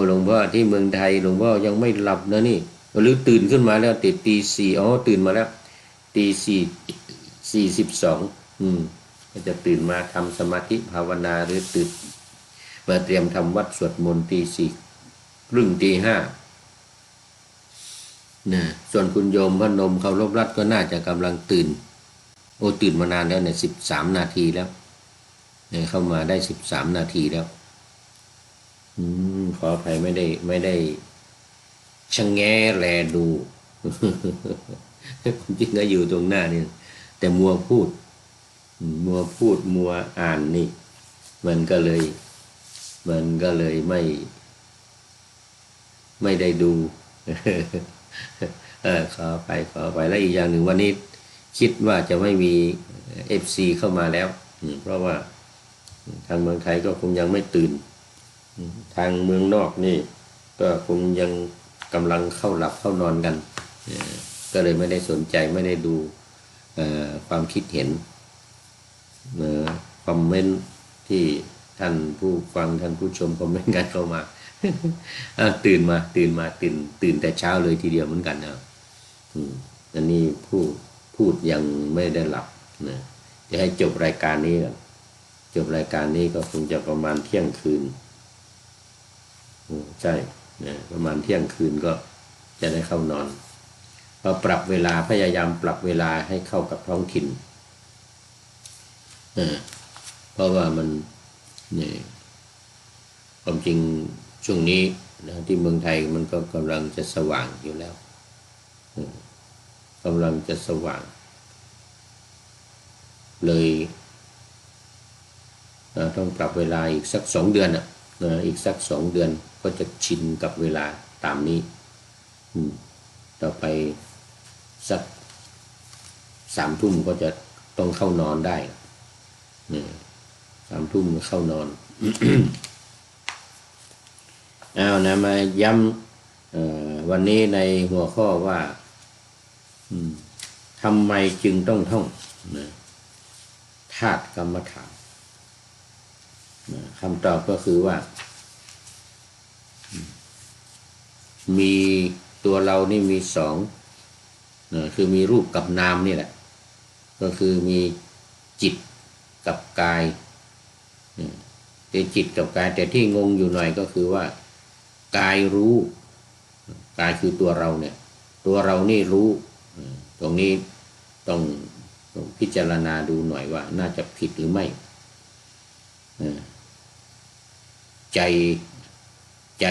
หลวงพ่อที่เมืองไทยหลวงพ่อยังไม่หลับนะนี่หรือตื่นขึ้นมาแล้วตี 4ตื่นมาแล้วตี 4:42ก็จะตื่นมาทำสมาธิภาวนาหรือตื่นมาเตรียมทำวัดสวดมนต์ตี 4:30 ตี 5นะส่วนคุณโยมพนมเคารพรัตน์ก็น่าจะกำลังตื่นตื่นมานานแล้วเนี่ย13 นาทีแล้วเนี่ยเข้ามาได้13 นาทีแล้วขออภัยไม่ได้ชะแงแลดูจริงก็อยู่ตรงหน้านี่แต่มัวพูดมัวอ่านนี่มันก็เลยไม่ได้ดูขอไปแล้วอีกอย่างหนึ่งวันนี้คิดว่าจะไม่มี FC เข้ามาแล้วเพราะว่าทางเมืองไทยก็คงยังไม่ตื่นทางเมืองนอกนี่ก็คงยังกำลังเข้าหลับเข้านอนกันก็เลยไม่ได้สนใจไม่ได้ดูความคิดเห็นคอมเมนต์ที่ท่านผู้ฟังท่านผู้ชมคอมเมนต์กันเข้ามาตื่นแต่เช้าเลยทีเดียวเหมือนกันนะอันนี้พูดยังไม่ได้หลับนะจะให้จบรายการนี้กันจบรายการนี้ก็คงจะประมาณเที่ยงคืนใช่นะประมาณเที่ยงคืนก็จะได้เข้านอนพยายามปรับเวลาให้เข้ากับท้องถิ่นเพราะว่ามันเนี่ยความจริงช่วงนี้นะที่เมืองไทยมันก็กำลังจะสว่างอยู่แล้วกำลังจะสว่างเลยต้องปรับเวลาอีกสัก2 เดือนอีกสัก2 เดือนก็จะชินกับเวลาตามนี้ต่อไปสัก3 ทุ่มก็จะต้องเข้านอนได้3 ทุ่มเข้านอน นะมาย้ำวันนี้ในหัวข้อว่าทำไมจึงต้องท่องธาตุกรรมฐานคำตอบก็คือว่ามีตัวเรานี่มี2คือมีรูปกับนามนี่แหละก็คือมีจิตกับกายแต่จิตกับกายแต่ที่งงอยู่หน่อยก็คือว่ากายรู้กายคือตัวเราเนี่ยตัวเรานี่รู้ตรงนี้ต้องพิจารณาดูหน่อยว่าน่าจะผิดหรือไม่ใจ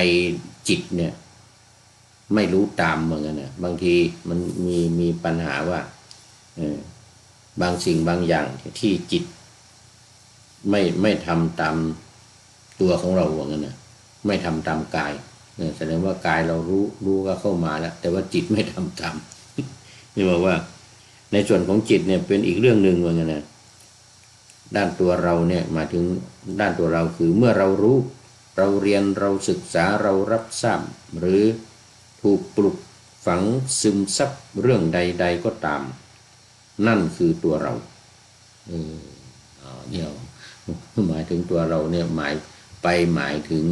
จิตเนี่ยไม่รู้ตามเหมือนกันนะบางทีมันมีปัญหาว่าบางสิ่งบางอย่างที่จิตไม่ทำตามตัวของเราเหมือนกันนะไม่ทำตามกาย แสดงว่ากายเรารู้ก็เข้ามาแล้วแต่ว่าจิตไม่ทำตามนี่บอกว่าในส่วนของจิตเนี่ยเป็นอีกเรื่องหนึ่งว่างั้นนะด้านตัวเราเนี่ยมาถึงด้านตัวเราคือเมื่อเรารู้เราเรียนเราศึกษาเรารับทราบหรือถูกปลุกฝังซึมซับเรื่องใดๆก็ตามนั่นคือตัวเราเดี๋ยวหมายถึงตัวเราเนี่ยหมายถึง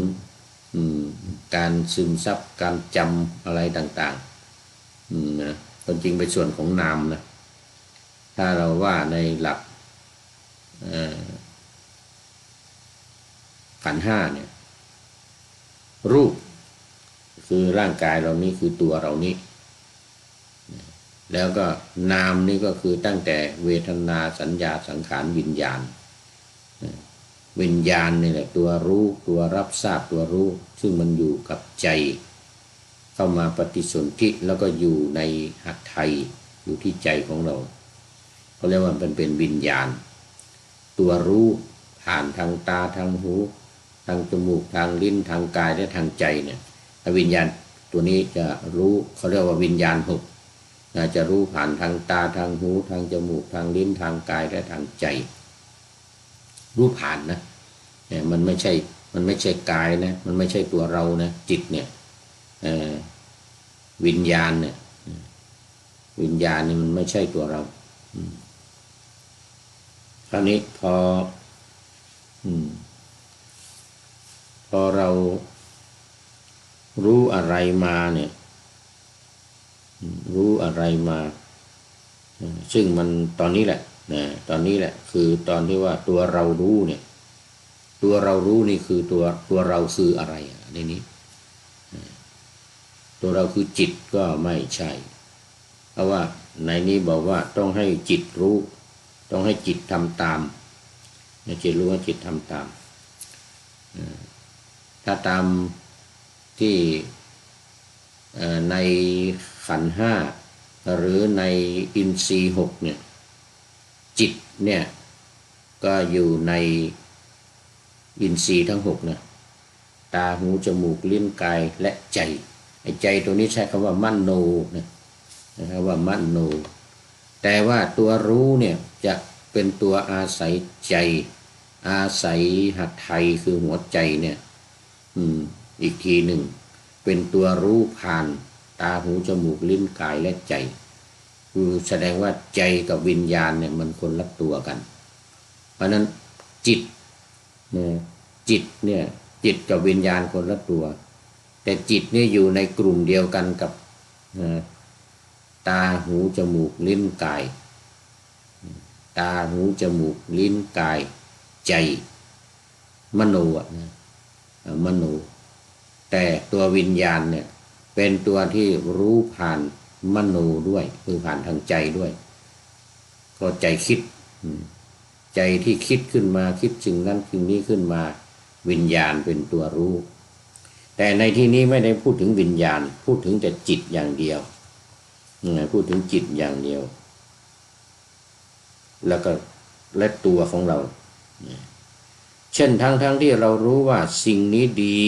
การซึมซับการจำอะไรต่างๆนะความจริงเป็นส่วนของนามนะถ้าเราว่าในหลักขันธ์ห้าเนี่ยรูปคือร่างกายเรานี่คือตัวเรานี่แล้วก็นามนี่ก็คือตั้งแต่เวทนาสัญญาสังขารวิญญาณวิญญาณนี่แหละตัวรู้ตัวรับทราบตัวรู้ซึ่งมันอยู่กับใจเข้ามาปฏิสนธิแล้วก็อยู่ในหัตถ์ไทยอยู่ที่ใจของเราเขาเรียกว่ามันเป็นวิญญาณตัวรู้ผ่านทางตาทางหูทางจมูกทางลิ้นทางกายและทางใจเนี่ยวิญญาณตัวนี้จะรู้เขาเรียกว่าวิญญาณหกจะรู้ผ่านทางตาทางหูทางจมูกทางลิ้นทางกายและทางใจรู้ผ่านนะมันไม่ใช่กายนะมันไม่ใช่ตัวเรานะจิตเนี่ยวิญญาณเนี่ยวิญญาณนี่มันไม่ใช่ตัวเราคราวนี้พอเรารู้อะไรมาเนี่ยรู้อะไรมาซึ่งมันตอนนี้แหละตอนนี้แหละคือตอนที่ว่าตัวเรารู้เนี่ยตัวเรารู้นี่คือตัวเราคืออะไรในนี้ตัวเราคือจิตก็ไม่ใช่เพราะว่าในนี้บอกว่าต้องให้จิตรู้ต้องให้จิตทำตามจิตรู้ว่าจิตทำตามถ้าตามที่ในขันธ์ห้าหรือในอินทรีย์หกเนี่ยจิตเนี่ยก็อยู่ในอินทรีย์ทั้งหกนะตาหูจมูกลิ้นกายและใจไอ้ใจตัวนี้ใช้คำว่ามโนนะครับว่ามโนแต่ว่าตัวรู้เนี่ยจะเป็นตัวอาศัยใจอาศัยหัตถ์ไทยคือหัวใจเนี่ยอีกทีหนึ่งเป็นตัวรู้ผ่านตาหูจมูกลิ้นกายและใจคือแสดงว่าใจกับวิญญาณเนี่ยมันคนละตัวกันเพราะนั้นจิตเนี่ยจิตกับวิญญาณคนละตัวแต่จิตเนี่ยอยู่ในกลุ่มเดียวกันกับตาหูจมูกลิ้นกายตาหูจมูกลิ้นกายใจมโนมโนแต่ตัววิญญาณเนี่ยเป็นตัวที่รู้ผ่านมโนด้วยคือผ่านทางใจด้วยก็ใจคิดใจที่คิดขึ้นมาคิดสิ่งนั้นสิ่งนี้ขึ้นมาวิญญาณเป็นตัวรู้แต่ในที่นี้ไม่ได้พูดถึงวิญญาณพูดถึงแต่จิตอย่างเดียวพูดถึงจิตอย่างเดียวแล้วก็และตัวของเราเช่นทั้งที่เรารู้ว่าสิ่งนี้ดี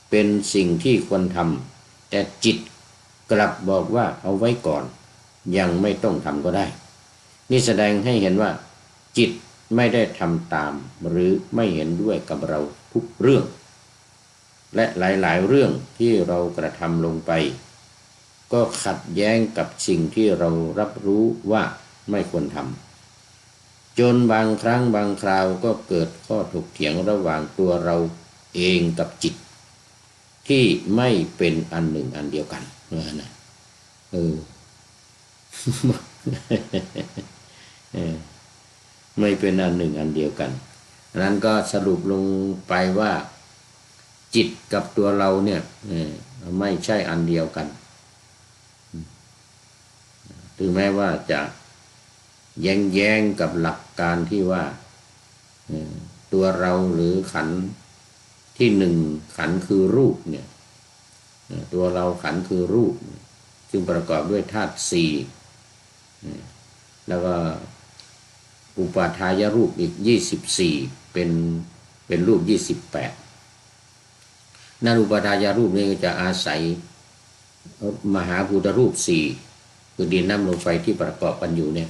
เป็นสิ่งที่ควรทำแต่จิตกลับบอกว่าเอาไว้ก่อนยังไม่ต้องทำก็ได้นี่แสดงให้เห็นว่าจิตไม่ได้ทำตามหรือไม่เห็นด้วยกับเราทุกเรื่องและหลายๆเรื่องที่เรากระทำลงไปก็ขัดแย้งกับสิ่งที่เรารับรู้ว่าไม่ควรทำจนบางครั้งบางคราวก็เกิดข้อถกเถียงระหว่างตัวเราเองกับจิตที่ไม่เป็นอันหนึ่งอันเดียวกันนะไม่เป็นอันหนึ่งอันเดียวกันนั้นก็สรุปลงไปว่าจิตกับตัวเราเนี่ยไม่ใช่อันเดียวกันถึงแม้ว่าจะแย้งกับหลักการที่ว่าตัวเราหรือขันธ์ที่หนึ่งขันธ์คือรูปเนี่ยตัวเราขันธ์คือรูปซึ่งประกอบด้วยธาตุสี่แล้วก็อุปาทายรูปอีก24เป็นรูป28 นารูปทายรูปนี้ก็จะอาศัยมหาภูตรูปสี่คือดินน้ำลมไฟที่ประกอบกันอยู่เนี่ย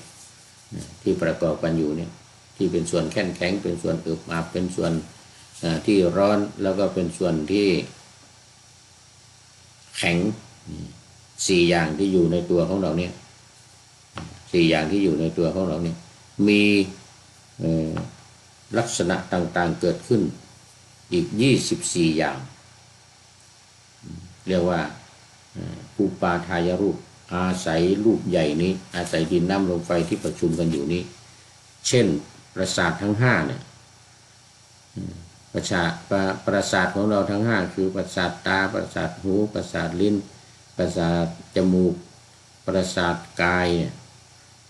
ที่ประกอบกันอยู่เนี่ยที่เป็นส่วนแข็งแข็งเป็นส่วนอึบอับเป็นส่วนที่ร้อนแล้วก็เป็นส่วนที่แข็งสี่อย่างที่อยู่ในตัวของเราเนี่ยสี่อย่างที่อยู่ในตัวของเราเนี่ยมีลักษณะต่างๆเกิดขึ้นอีก24อย่างเรียกว่าภูปาทายรูปอาศัยรูปใหญ่นี้อาศัยดินน้ำลมไฟที่ประชุมกันอยู่นี้เช่นประสาททั้ง5เนี่ยประสาทของเราทั้ง5คือประสาทตาประสาทหูประสาทลิ้นประสาทจมูกประสาทกายเนี่ย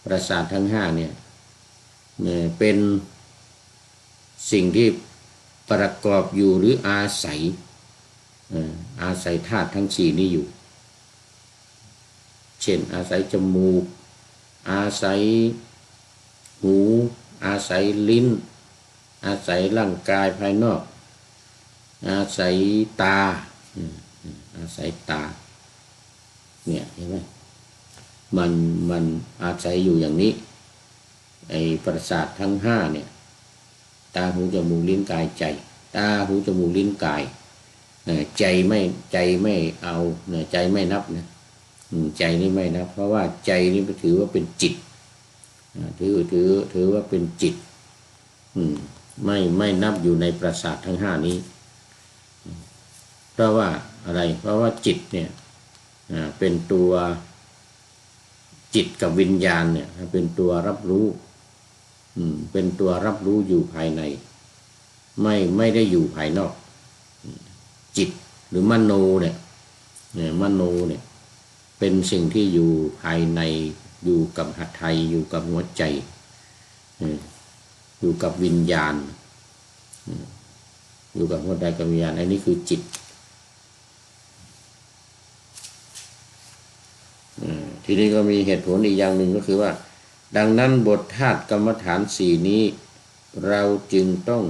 ประสาททั้ง5เนี่ยเป็นสิ่งที่ประกอบอยู่หรืออาศัยธาตุทั้ง4นี้อยู่เช่นอาศัยจมูกอาศัยหูอาศัยลิ้นอาศัยร่างกายภายนอกอาศัยตาอาศัยตาเนี่ยเห็นไหมมันอาศัยอยู่อย่างนี้ไอ้ประสาททั้ง5เนี่ยตาหูจมูกลิ้นกายใจตาหูจมูกลิ้นกายใจไม่เอาใจไม่นับนะใจนี่ไม่นับเพราะว่าใจนี่ถือว่าเป็นจิตถือว่าเป็นจิตไม่นับอยู่ในประสาททั้ง5นี้เพราะว่าอะไรเพราะว่าจิตเนี่ยเป็นตัวจิตกับวิญญาณเนี่ยเป็นตัวรับรู้เป็นตัวรับรู้อยู่ภายในไม่ได้อยู่ภายนอกจิตหรือมโนเนี่ยมโนเนี่ยเป็นสิ่งที่อยู่ภายในอยู่กับหัตถ์ไทยอยู่กับหัวใจอยู่กับวิญญาณอยู่กับหัวใจกับวิญญาณอันนี้คือจิตทีนี้ก็มีเหตุผลอีกอย่างหนึ่งก็คือว่าดังนั้นบทธาตุกรรมฐาน4นี้เราจึงต้อง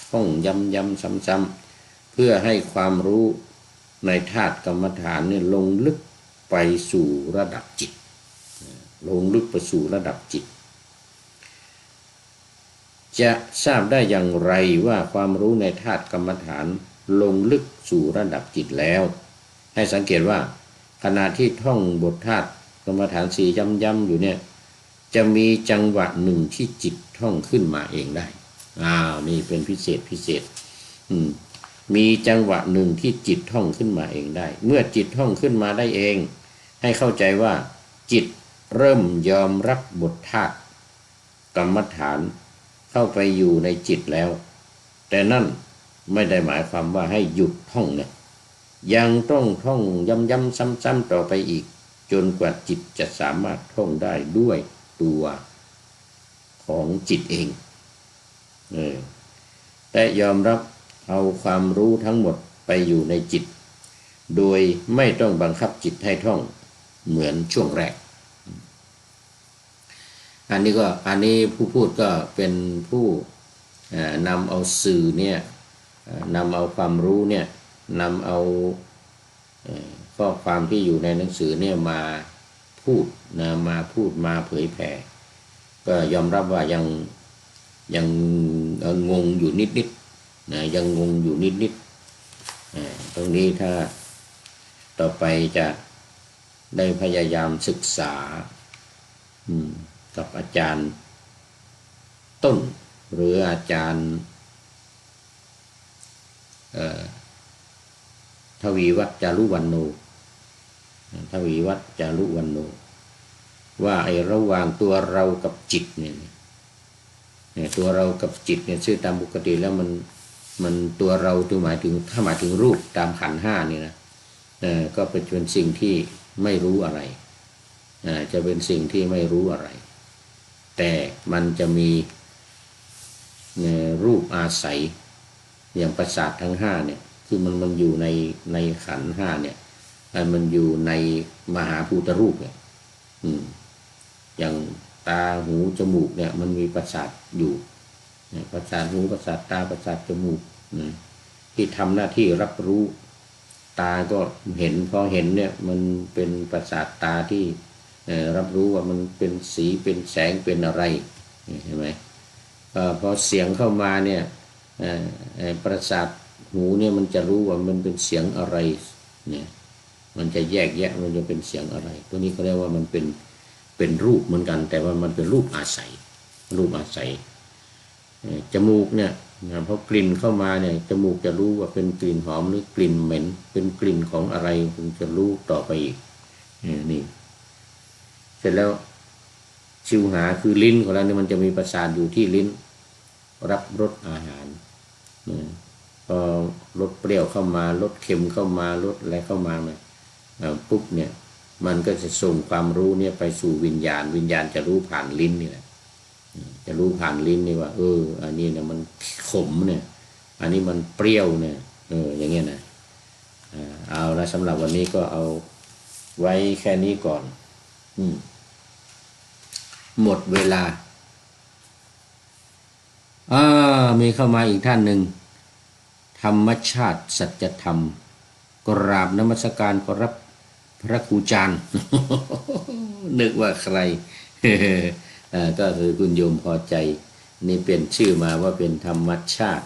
ท่องย้ำซ้ำๆเพื่อให้ความรู้ในธาตุกรรมฐานนี่ลงลึกไปสู่ระดับจิตลงลึกไปสู่ระดับจิตจะทราบได้อย่างไรว่าความรู้ในธาตุกรรมฐานลงลึกสู่ระดับจิตแล้วให้สังเกตว่าขณะที่ท่องบทธาตุกรรมฐาน4ย้ำๆอยู่เนี่ยจะมีจังหวะหนึ่งที่จิตท่องขึ้นมาเองได้นี่เป็นพิเศษมีจังหวะหนึ่งที่จิตท่องขึ้นมาเองได้เมื่อจิตท่องขึ้นมาได้เองให้เข้าใจว่าจิตเริ่มยอมรับบทธาตุกรรมฐานเข้าไปอยู่ในจิตแล้วแต่นั่นไม่ได้หมายความว่าให้หยุดท่องเนี่ยยังต้องท่องย้ำๆซ้ำๆต่อไปอีกจนกว่าจิตจะสามารถท่องได้ด้วยตัวของจิตเองแต่ยอมรับเอาความรู้ทั้งหมดไปอยู่ในจิตโดยไม่ต้องบังคับจิตให้ท่องเหมือนช่วงแรกอันนี้ผู้พูดก็เป็นผู้นำเอาสื่อเนี่ยนำเอาความรู้เนี่ยนำเอาข้อความที่อยู่ในหนังสือเนี่ยมาพูดมาเผยแผ่ก็ยอมรับว่ายังงงอยู่นิดยังงงอยู่นิดตรงนี้ถ้าต่อไปจะได้พยายามศึกษากับอาจารย์ต้นหรืออาจารย์ทวีวัฒน์จารุวรรณโนว่าไอ้ระหว่างตัวเรากับจิตเนี่ยตัวเรากับจิตเนี่ยชื่อตามปกติแล้วมันตัวเราตัวหมายถึงรูปตามขันธ์5นี่นะก็เป็นสิ่งที่ไม่รู้อะไรจะเป็นสิ่งที่ไม่รู้อะไรแต่มันจะมีรูปอาศัยอย่างประสาททั้ง5เนี่ยคือมันอยู่ในขันธ์5เนี่ยมันอยู่ในมหาภูตรูปเนี่ยอย่างตาหูจมูกเนี่ยมันมีประสาทอยู่ประสาทหูประสาทตาประสาทจมูก ที่ทำหน้าที่รับรู้ตาก็เห็นพอเห็นเนี่ยมันเป็นประสาทตาที่รับรู้ว่ามันเป็นสีเป็นแสงเป็นอะไรเห็นไหมพอเสียงเข้ามาเนี่ยประสาทหูเนี่ยมันจะรู้ว่ามันเป็นเสียงอะไรเนี่ยมันจะแยกแยะมันจะเป็นเสียงอะไรตัวนี้เขาเรียกว่ามันเป็นรูปเหมือนกันแต่ว่ามันเป็นรูปอาศัยจมูกเนี่ยพอกลิ่นเข้ามาเนี่ยจมูกจะรู้ว่าเป็นกลิ่นหอมหรือกลิ่นเหม็นเป็นกลิ่นของอะไรมันจะรู้ต่อไปอีกนี่เสร็จแล้วชิวหาคือลิ้นของเราเนี่ยมันจะมีประสาทอยู่ที่ลิ้นรับรสอาหารพอรสเปรี้ยวเข้ามารสเค็มเข้ามารสอะไรเข้ามาเนี่ยปุ๊บเนี่ยมันก็จะส่งความรู้เนี่ยไปสู่วิญญาณจะรู้ผ่านลิ้นนี่แหละจะรู้ผ่านลิ้นนี่ว่าอันนี้เนี่ยมันขมเนี่ยอันนี้มันเปรี้ยวเนี่ยอย่างเงี้ยนะเอาละสำหรับวันนี้ก็เอาไว้แค่นี้ก่อนหมดเวลามีเข้ามาอีกท่านหนึ่งธรรมชาติสัจธรรมกราบนมัสการขอรับพระครูจารย์ นึกว่าใคร ก็คือคุณโยมพอใจนี่เปลี่ยนชื่อมาว่าเป็นธรรมชาติ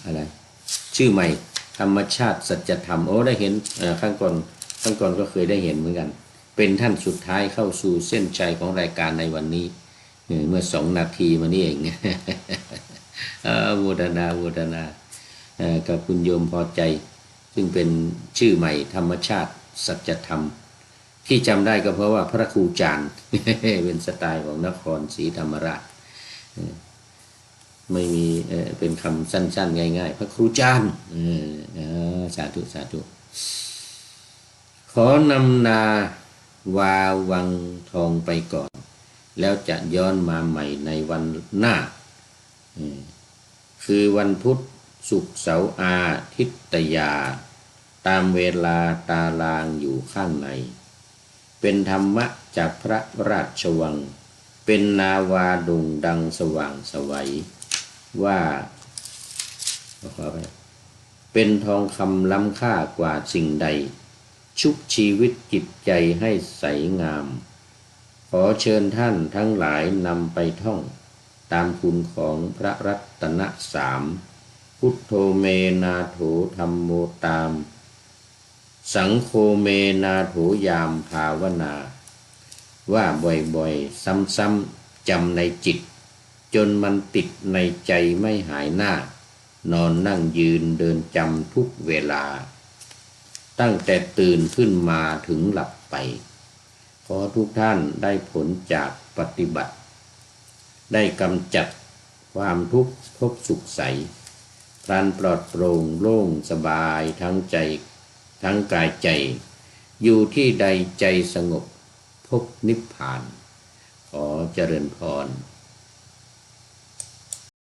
อะไรชื่อใหม่ธรรมชาติสัจธรรมได้เห็นข้างก่อนก็เคยได้เห็นเหมือนกันเป็นท่านสุดท้ายเข้าสู่เส้นชัยของรายการในวันนี้เมื่อ2 นาทีมานี่เอง โมทนากับคุณโยมพอใจซึ่งเป็นชื่อใหม่ธรรมชาติสัจธรรมที่จำได้ก็เพราะว่าพระครูจารย์ เป็นสไตล์ของนครศรีธรรมราชไม่มีเป็นคำสั้นๆง่ายๆพระครูจารย์สาธุขอนำนาวาวังทองไปก่อนแล้วจะย้อนมาใหม่ในวันหน้าคือวันพุธศุกร์เสาร์อาทิตยาตามเวลาตารางอยู่ข้างในเป็นธรรมะจากพระราชวังเป็นนาวาโด่งดังสว่างไสวว่าเป็นทองคำล้ำค่ากว่าสิ่งใดชุบชีวิตจิตใจให้ใสงามขอเชิญท่านทั้งหลายนำไปท่องตามคุณของพระรัตน3พุทโธเมนาโถธัมโมตามสังโฆเมนาโถยามภาวนาว่าบ่อยๆซ้ำๆจำในจิตจนมันติดในใจไม่หายหน้านอนนั่งยืนเดินจำทุกเวลาตั้งแต่ตื่นขึ้นมาถึงหลับไปขอทุกท่านได้ผลจากปฏิบัติได้กำจัดความทุกข์พบสุขใสพลันปลอดโปร่งโล่งสบายทั้งใจทั้งกายใจอยู่ที่ใดใจสงบพบนิพพานขอเจริญพร